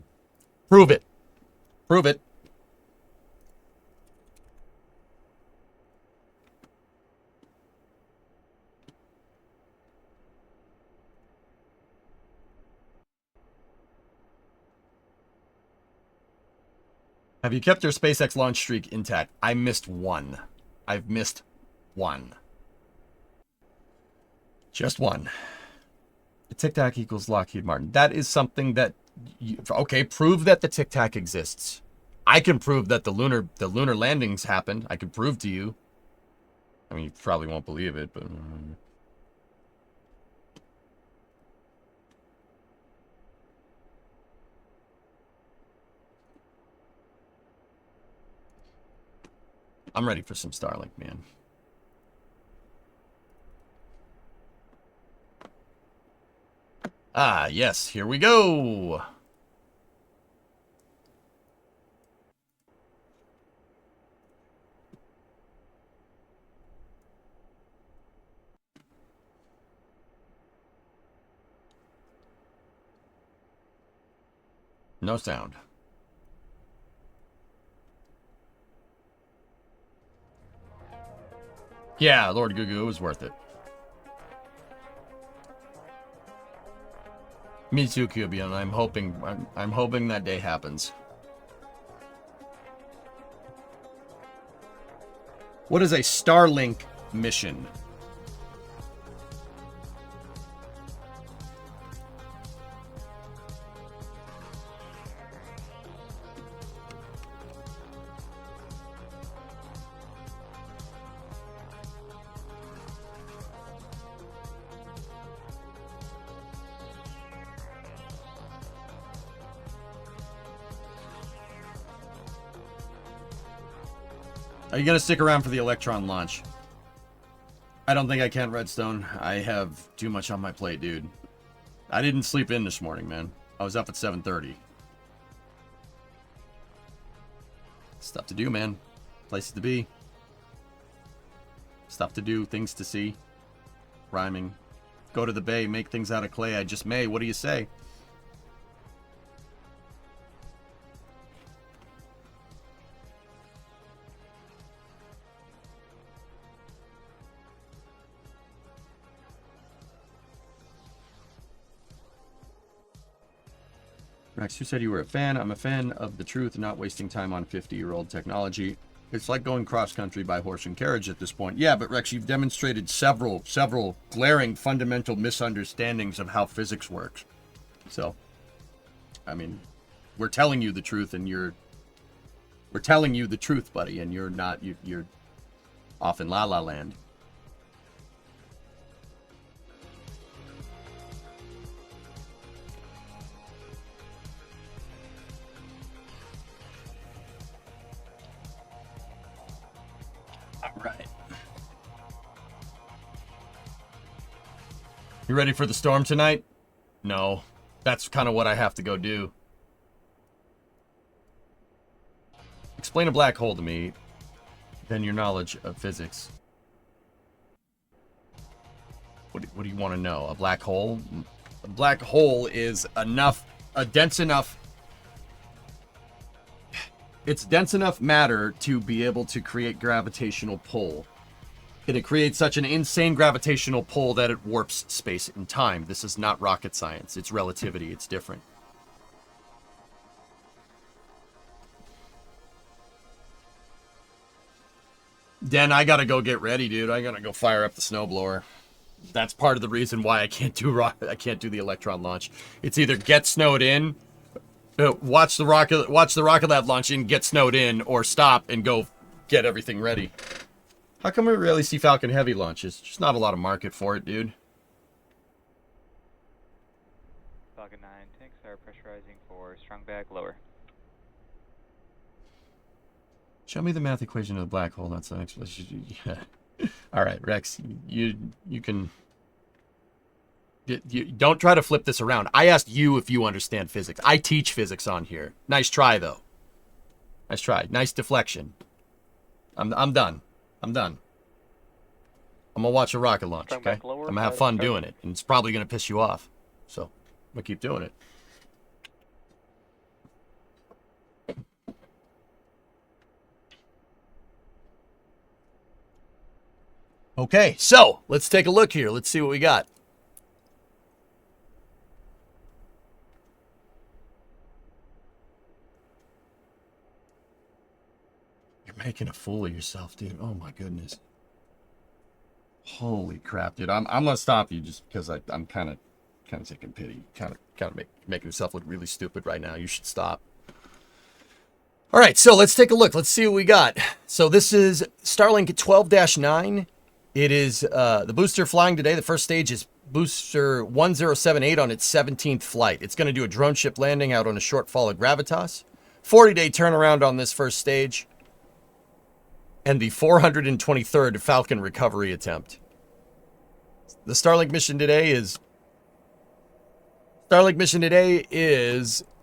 Prove it. Prove it. Have you kept your SpaceX launch streak intact? I missed one. I've missed one. Just one. The Tic Tac equals Lockheed Martin. That is something that... okay, prove that the Tic Tac exists. I can prove that the lunar landings happened. I can prove to you. I mean, you probably won't believe it, but... I'm ready for some Starlink, man. Ah, yes, here we go. No sound. Yeah, Lord Gugu, it was worth it. Me too, Cubian. I'm hoping that day happens. What is a Starlink mission? Are you going to stick around for the Electron launch? I don't think I can, Redstone. I have too much on my plate, dude. I didn't sleep in this morning, man. I was up at 7:30. Stuff to do, man. Places to be. Stuff to do, things to see. Rhyming. Go to the bay, make things out of clay. I just may. What do you say? Rex, you said you were a fan. I'm a fan of the truth, not wasting time on 50-year-old technology. It's like going cross-country by horse and carriage at this point. Yeah, but Rex, you've demonstrated several glaring fundamental misunderstandings of how physics works. So, I mean, we're telling you the truth, and we're telling you the truth, buddy, and you're not, you're off in La La Land. Right. You ready for the storm tonight? No. That's kind of what I have to go do. Explain a black hole to me, then your knowledge of physics. What do you want to know? A black hole? A black hole is dense enough. It's dense enough matter to be able to create gravitational pull. And it creates such an insane gravitational pull that it warps space and time. This is not rocket science. It's relativity. It's different. Dan, I gotta go get ready, dude. I gotta go fire up the snowblower. That's part of the reason why I can't do the Electron launch. It's either get snowed in, watch the rocket lab launch and get snowed in, or stop and go get everything ready. How come we rarely see Falcon Heavy launches? Just not a lot of market for it, dude. Falcon 9 tanks are pressurizing for strong back lower. Show me the math equation of the black hole. That's an explanation. Yeah. All right, Rex, you can... You don't try to flip this around. I asked you if you understand physics. I teach physics on here. Nice try, though. Nice try. Nice deflection. I'm done. I'm done. I'm gonna watch a rocket launch, Strong okay? back lower, I'm gonna have fun doing it, and it's probably gonna piss you off. So I'm gonna keep doing it. Okay, so let's take a look here. Let's see what we got. You're making a fool of yourself, dude. Oh my goodness. Holy crap, dude. I'm gonna stop you just because I'm kind of taking pity. Kind of making yourself look really stupid right now. You should stop. All right, so let's take a look. Let's see what we got. So this is Starlink 12-9. It is the booster flying today. The first stage is booster 1078 on its 17th flight. It's going to do a drone ship landing out on a short fall of gravitas. 40-day turnaround on this first stage. And the 423rd Falcon recovery attempt. The Starlink mission today is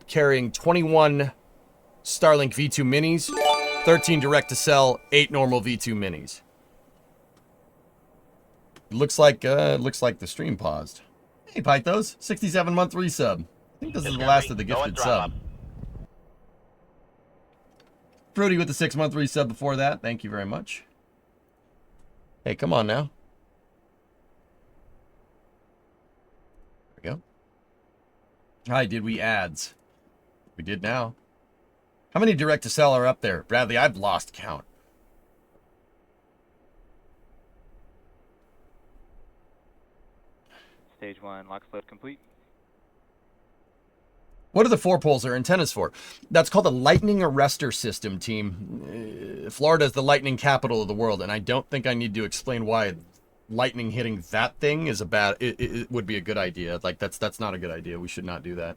carrying 21 Starlink V2 minis, 13 direct to cell, 8 normal V2 minis. Looks like the stream paused. Hey Pythos, 67-month resub. I think this is the last of the gifted sub. Fruity with the 6-month resub before that. Thank you very much. Hey, come on now. There we go. Hi, did we ads? We did now. How many direct to sell are up there? Bradley, I've lost count. Stage 1 lock load complete. What are the 4 poles or antennas for? That's called a lightning arrestor system, team. Florida is the lightning capital of the world, and I don't think I need to explain why lightning hitting that thing is it would be a good idea. Like that's not a good idea. We should not do that.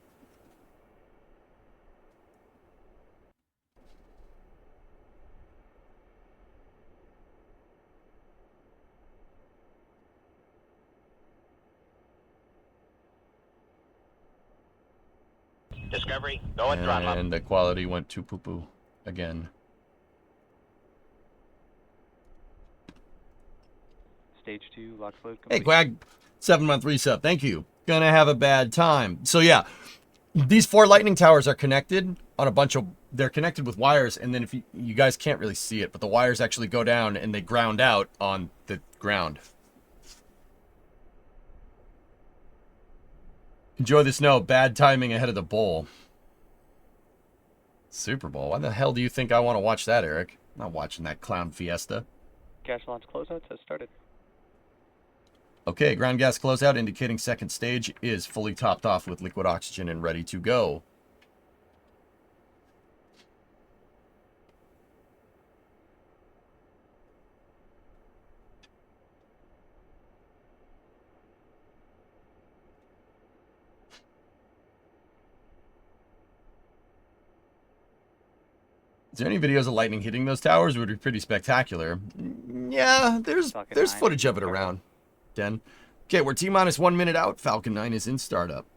Discovery, go and throttle up. And the quality went to poo-poo again. Stage 2 lock load complete. Hey, Quag, 7-month resub. Thank you. Gonna have a bad time. So yeah, these 4 lightning towers are connected on a bunch of. They're connected with wires, and then if you guys can't really see it, but the wires actually go down and they ground out on the ground. Enjoy the snow. Bad timing ahead of the bowl. Super Bowl. Why the hell do you think I want to watch that, Eric? I'm not watching that clown fiesta. Gas launch closeouts has started. Okay, ground gas closeout indicating second stage is fully topped off with liquid oxygen and ready to go. Is there any videos of lightning hitting those towers? It would be pretty spectacular. Yeah, there's footage of it around. Den. Okay, we're T-minus 1 minute out. Falcon 9 is in startup.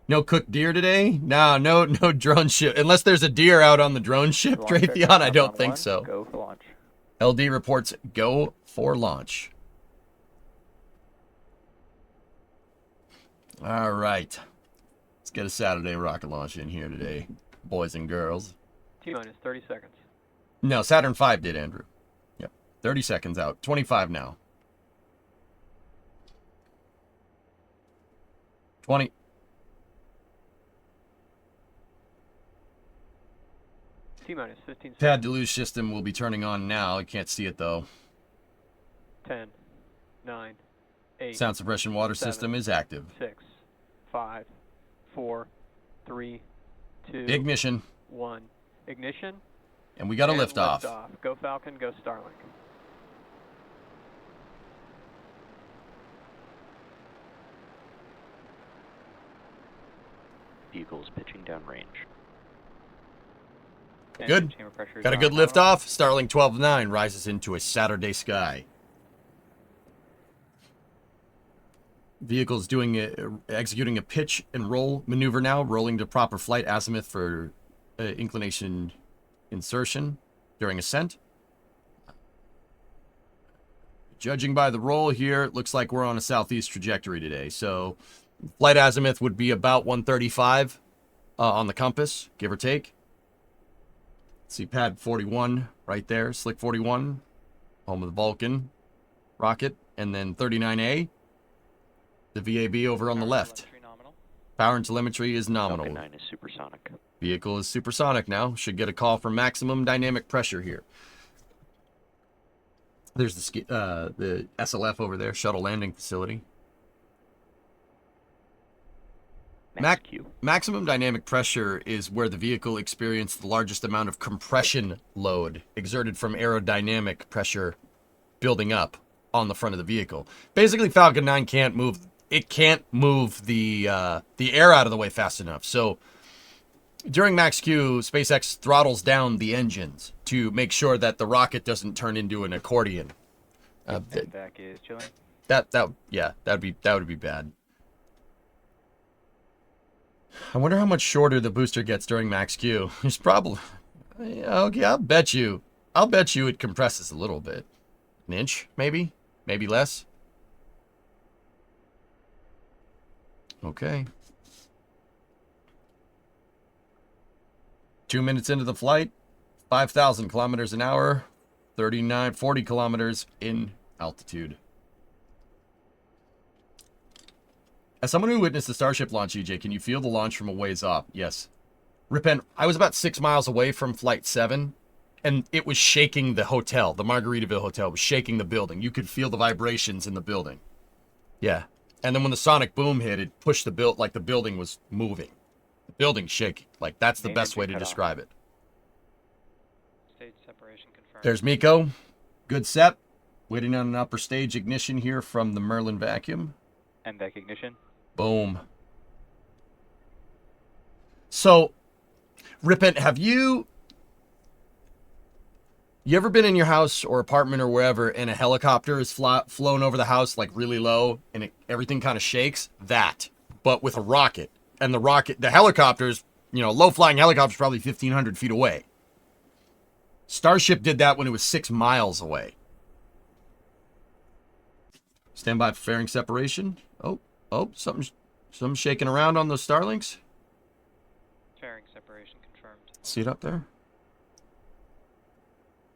No cooked deer today? No drone ship. Unless there's a deer out on the drone ship, Dratheon, I don't think so. Go for launch. LD reports go for launch. All right. Let's get a Saturday rocket launch in here today, boys and girls. T-minus 30 seconds. No, Saturn V did, Andrew. Yep. 30 seconds out. 25 now. 20. T-minus 15 seconds. Pad deluge system will be turning on now. I can't see it, though. 10, 9, 8, Sound suppression water 7, system is active. 6, 5, 4, 3, 2, Ignition. 1. Ignition. And we got a and liftoff. Go Falcon, go Starlink. Vehicles pitching downrange. Good. Chamber pressure is Got a on. good liftoff. Starlink 12-9 rises into a Saturday sky. Vehicle's executing a pitch and roll maneuver now, rolling to proper flight azimuth for inclination insertion during ascent. Judging by the roll here, it looks like we're on a southeast trajectory today. So flight azimuth would be about 135 on the compass, give or take. See pad 41 right there, slick 41, home of the Vulcan rocket, and then 39A, the VAB over on the left. Power and telemetry is nominal. Falcon 9 is supersonic. Vehicle is supersonic now. Should get a call for maximum dynamic pressure here. There's the SLF over there, shuttle landing facility. Maximum dynamic pressure is where the vehicle experienced the largest amount of compression load exerted from aerodynamic pressure building up on the front of the vehicle. Basically, Falcon 9 can't move. It can't move the air out of the way fast enough. So during Max Q, SpaceX throttles down the engines to make sure that the rocket doesn't turn into an accordion. Back is chilling. That would be bad. I wonder how much shorter the booster gets during Max Q. It's probably, okay, I'll bet you it compresses a little bit. An inch, maybe less. Okay. 2 minutes into the flight, 5,000 kilometers an hour, 40 kilometers in altitude. As someone who witnessed the Starship launch, EJ, can you feel the launch from a ways off? Yes. Ripen, I was about 6 miles away from Flight 7, and it was shaking the hotel. The Margaritaville Hotel was shaking the building. You could feel the vibrations in the building. Yeah. And then when the sonic boom hit, it pushed the building was moving. The building's shaking. Like, that's the best way to describe it. Stage separation confirmed. There's Miko. Good set. Waiting on an upper stage ignition here from the Merlin vacuum. And back ignition. Boom. So, Ripent, have you ever been in your house or apartment or wherever and a helicopter is flown over the house like really low and everything kind of shakes? That, but with a rocket. And the helicopter's, low-flying helicopter's probably 1,500 feet away. Starship did that when it was 6 miles away. Stand by for fairing separation. Oh, something's shaking around on those Starlinks. Fairing separation confirmed. See it up there?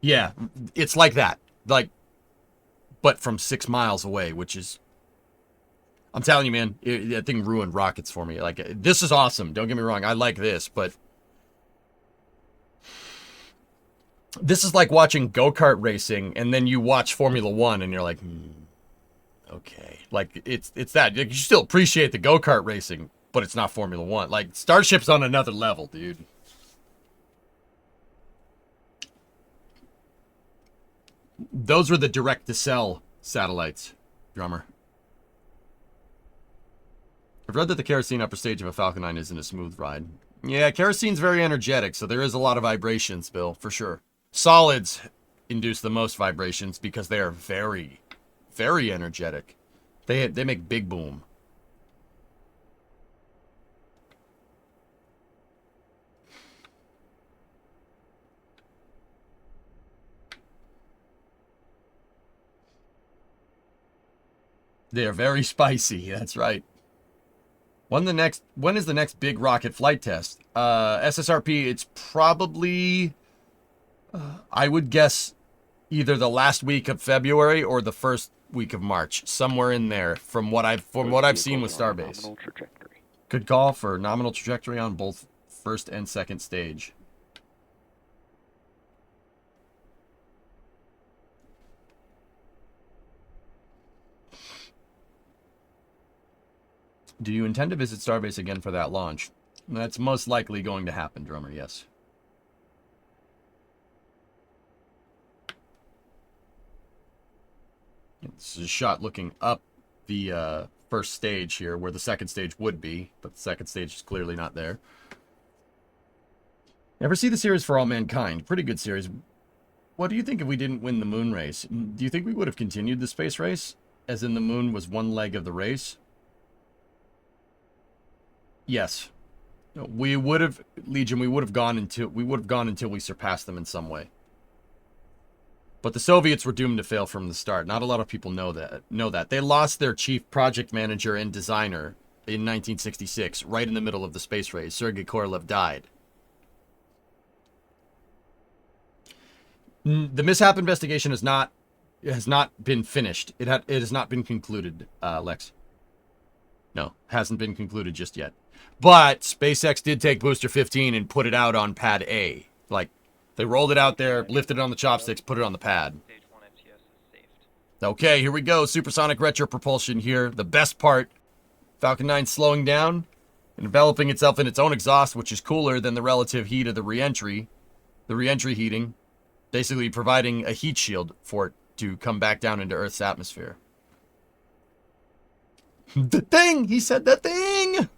Yeah, it's like that. But from 6 miles away, which is... I'm telling you, man, that thing ruined rockets for me. This is awesome. Don't get me wrong. I like this, but... This is like watching go-kart racing, and then you watch Formula 1, and you're like... Okay. It's that. You still appreciate the go-kart racing, but it's not Formula 1. Starship's on another level, dude. Those were the direct-to-cell satellites, drummer. I've read that the kerosene upper stage of a Falcon 9 isn't a smooth ride. Yeah, kerosene's very energetic, so there is a lot of vibrations, Bill, for sure. Solids induce the most vibrations because they are very, very energetic. They make big boom. They are very spicy. That's right. When is the next big rocket flight test? SSRP, it's probably, I would guess, either the last week of February or the first week of March, somewhere in there. From what I've seen with Starbase. Good call for nominal trajectory on both first and second stage. Do you intend to visit Starbase again for that launch? That's most likely going to happen, drummer, yes. It's a shot looking up the first stage here, where the second stage would be, but the second stage is clearly not there. Ever see the series For All Mankind? Pretty good series. What do you think if we didn't win the moon race? Do you think we would have continued the space race? As in the moon was one leg of the race? Yes. We would have, Legion, we would have gone until we surpassed them in some way. But the Soviets were doomed to fail from the start. Not a lot of people know that. They lost their chief project manager and designer in 1966, right in the middle of the space race. Sergei Korolev died. The mishap investigation has not been finished. It has not been concluded, Lex. No, hasn't been concluded just yet. But SpaceX did take Booster 15 and put it out on Pad A. Like, they rolled it out there, lifted it on the chopsticks, put it on the pad. Stage 1 FTS is saved. Okay, here we go. Supersonic retro propulsion here. The best part. Falcon 9 slowing down and enveloping itself in its own exhaust, which is cooler than the relative heat of the reentry. The reentry heating. Basically providing a heat shield for it to come back down into Earth's atmosphere. The thing! He said the thing!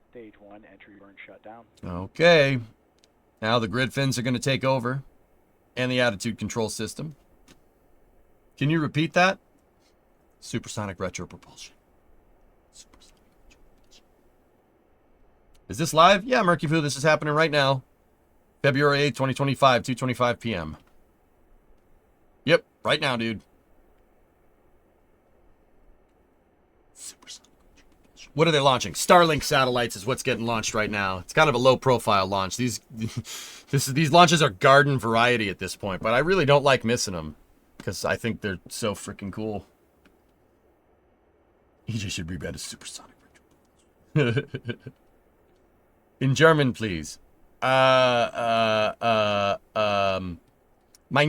Stage 1, entry burn shut down. Okay. Now the grid fins are going to take over. And the attitude control system. Can you repeat that? Supersonic retro propulsion. Supersonic retro propulsion. Is this live? Yeah, Murky Foo, this is happening right now. February 8th, 2025, 2:25 p.m. Yep, right now, dude. Supersonic. What are they launching? Starlink satellites is what's getting launched right now. It's kind of a low-profile launch. These launches are garden variety at this point, but I really don't like missing them because I think they're so freaking cool. EJ should be better supersonic. In German, please. Mein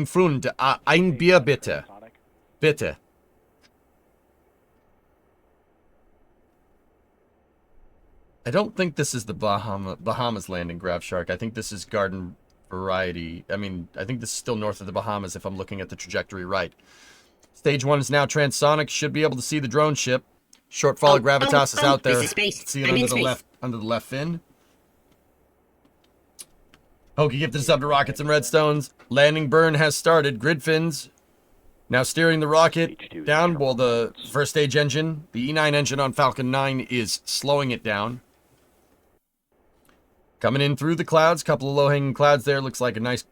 Freund, ein Bier bitte. Bitte. I don't think this is the Bahamas landing, Grav Shark. I think this is garden variety. I mean, I think this is still north of the Bahamas if I'm looking at the trajectory right. Stage 1 is now transonic. Should be able to see the drone ship. Short fall of gravitas is out there. This is space. See it I'm under in the space. under the left fin. Hokey gifted us up to rockets and redstones. Landing burn has started. Grid fins. Now steering the rocket down while the first stage engine, the E9 engine on Falcon 9, is slowing it down. Coming in through the clouds. Couple of low-hanging clouds there. Looks like a nice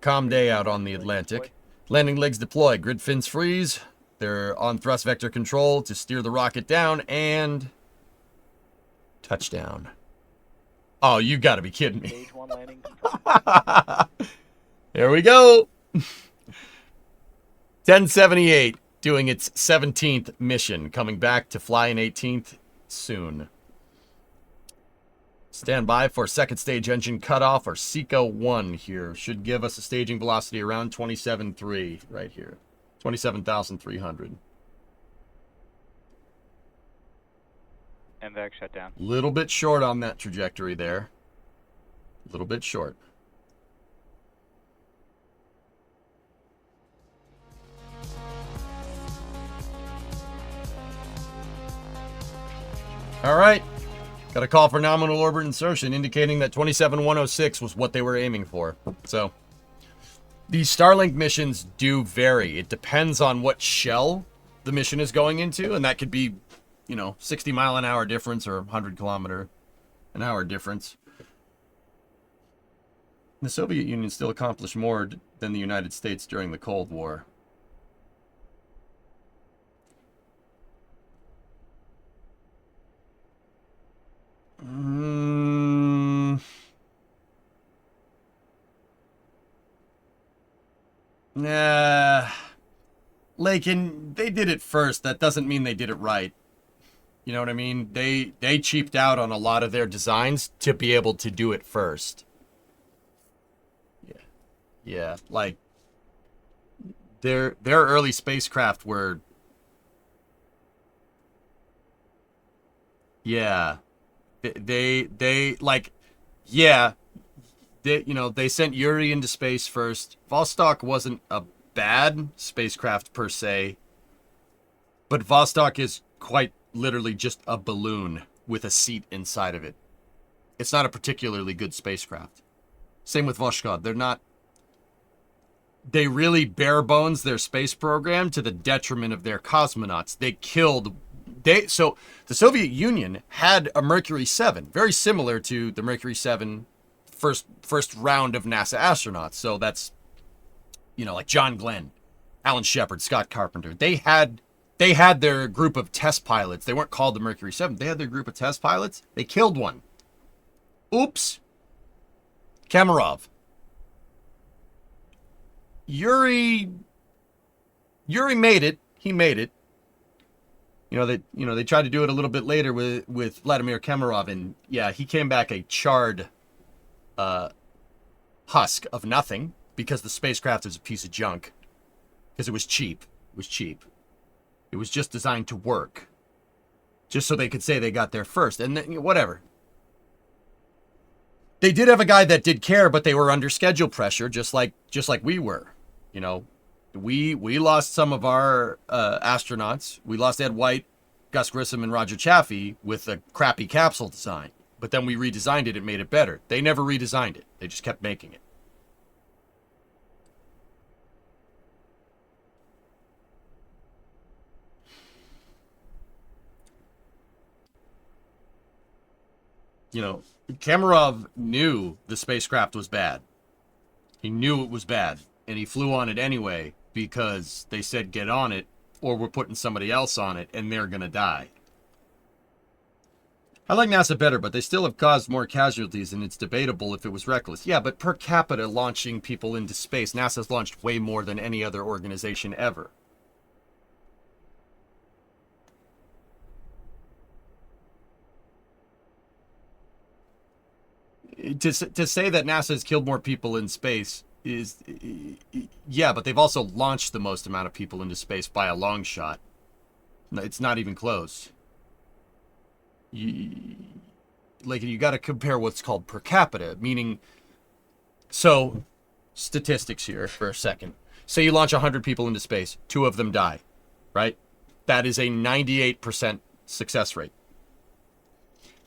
calm day out on the Atlantic. Landing legs deployed. Grid fins freeze. They're on thrust vector control to steer the rocket down and touchdown. Oh, you got to be kidding me. Stage 1 landing control. There we go. 1078 doing its 17th mission, coming back to fly an 18th soon. Stand by for second stage engine cutoff, or SECO 1 here. Should give us a staging velocity around 27.3 right here. 27,300. MVAC shut down. Little bit short on that trajectory there. A little bit short. All right. Got a call for nominal orbit insertion indicating that 27106 was what they were aiming for. So, these Starlink missions do vary. It depends on what shell the mission is going into, and that could be, 60 mile an hour difference or 100 kilometer an hour difference. The Soviet Union still accomplished more than the United States during the Cold War. Lakin, they did it first. That doesn't mean they did it right. You know what I mean? They cheaped out on a lot of their designs to be able to do it first. Yeah, like their early spacecraft were, they sent Yuri into space first. Vostok wasn't a bad spacecraft per se, but Vostok is quite literally just a balloon with a seat inside of it. It's not a particularly good spacecraft. Same with Voskhod. They really bare bones their space program to the detriment of their cosmonauts. They killed So the Soviet Union had a Mercury 7, very similar to the Mercury 7 first round of NASA astronauts. So that's, like John Glenn, Alan Shepard, Scott Carpenter. They had their group of test pilots. They weren't called the Mercury 7. They had their group of test pilots. They killed one. Oops. Kamarov. Yuri made it. He made it. They tried to do it a little bit later with Vladimir Kamarov, and yeah, he came back a charred husk of nothing because the spacecraft is a piece of junk. Because it was cheap. It was cheap. It was just designed to work. Just so they could say they got there first. And then, whatever. They did have a guy that did care, but they were under schedule pressure, just like we were. We lost some of our astronauts. We lost Ed White, Gus Grissom, and Roger Chaffee with a crappy capsule design. But then we redesigned it and made it better. They never redesigned it. They just kept making it. Kamarov knew the spacecraft was bad. He knew it was bad, and he flew on it anyway because they said get on it or we're putting somebody else on it and they're going to die. I like NASA better, but they still have caused more casualties, and it's debatable if it was reckless. Yeah, but per capita launching people into space, NASA's launched way more than any other organization ever. To say that NASA has killed more people in space is, yeah, but they've also launched the most amount of people into space by a long shot. It's not even close. You got to compare what's called per capita, meaning, so statistics here for a second. Say you launch 100 people into space, 2 of them die, right? That is a 98% success rate.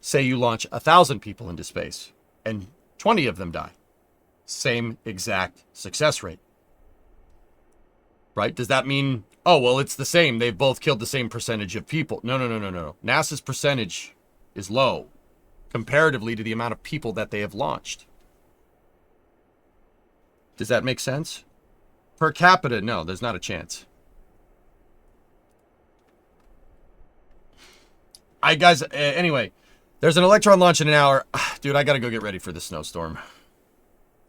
Say you launch 1,000 people into space and 20 of them die. Same exact success rate. Right? Does that mean, oh, well, it's the same. They've both killed the same percentage of people. No. NASA's percentage is low comparatively to the amount of people that they have launched. Does that make sense? Per capita, no, there's not a chance. Anyway, there's an Electron launch in an hour. Dude, I gotta go get ready for the snowstorm.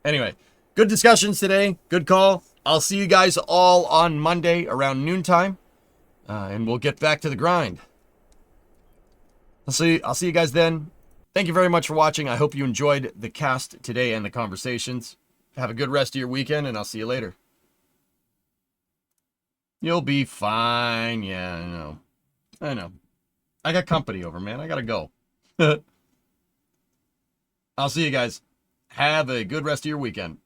Anyway, good discussions today. Good call. I'll see you guys all on Monday around noontime. And we'll get back to the grind. I'll see you guys then. Thank you very much for watching. I hope you enjoyed the cast today and the conversations. Have a good rest of your weekend, and I'll see you later. You'll be fine. Yeah, I know. I got company over, man. I gotta go. I'll see you guys. Have a good rest of your weekend.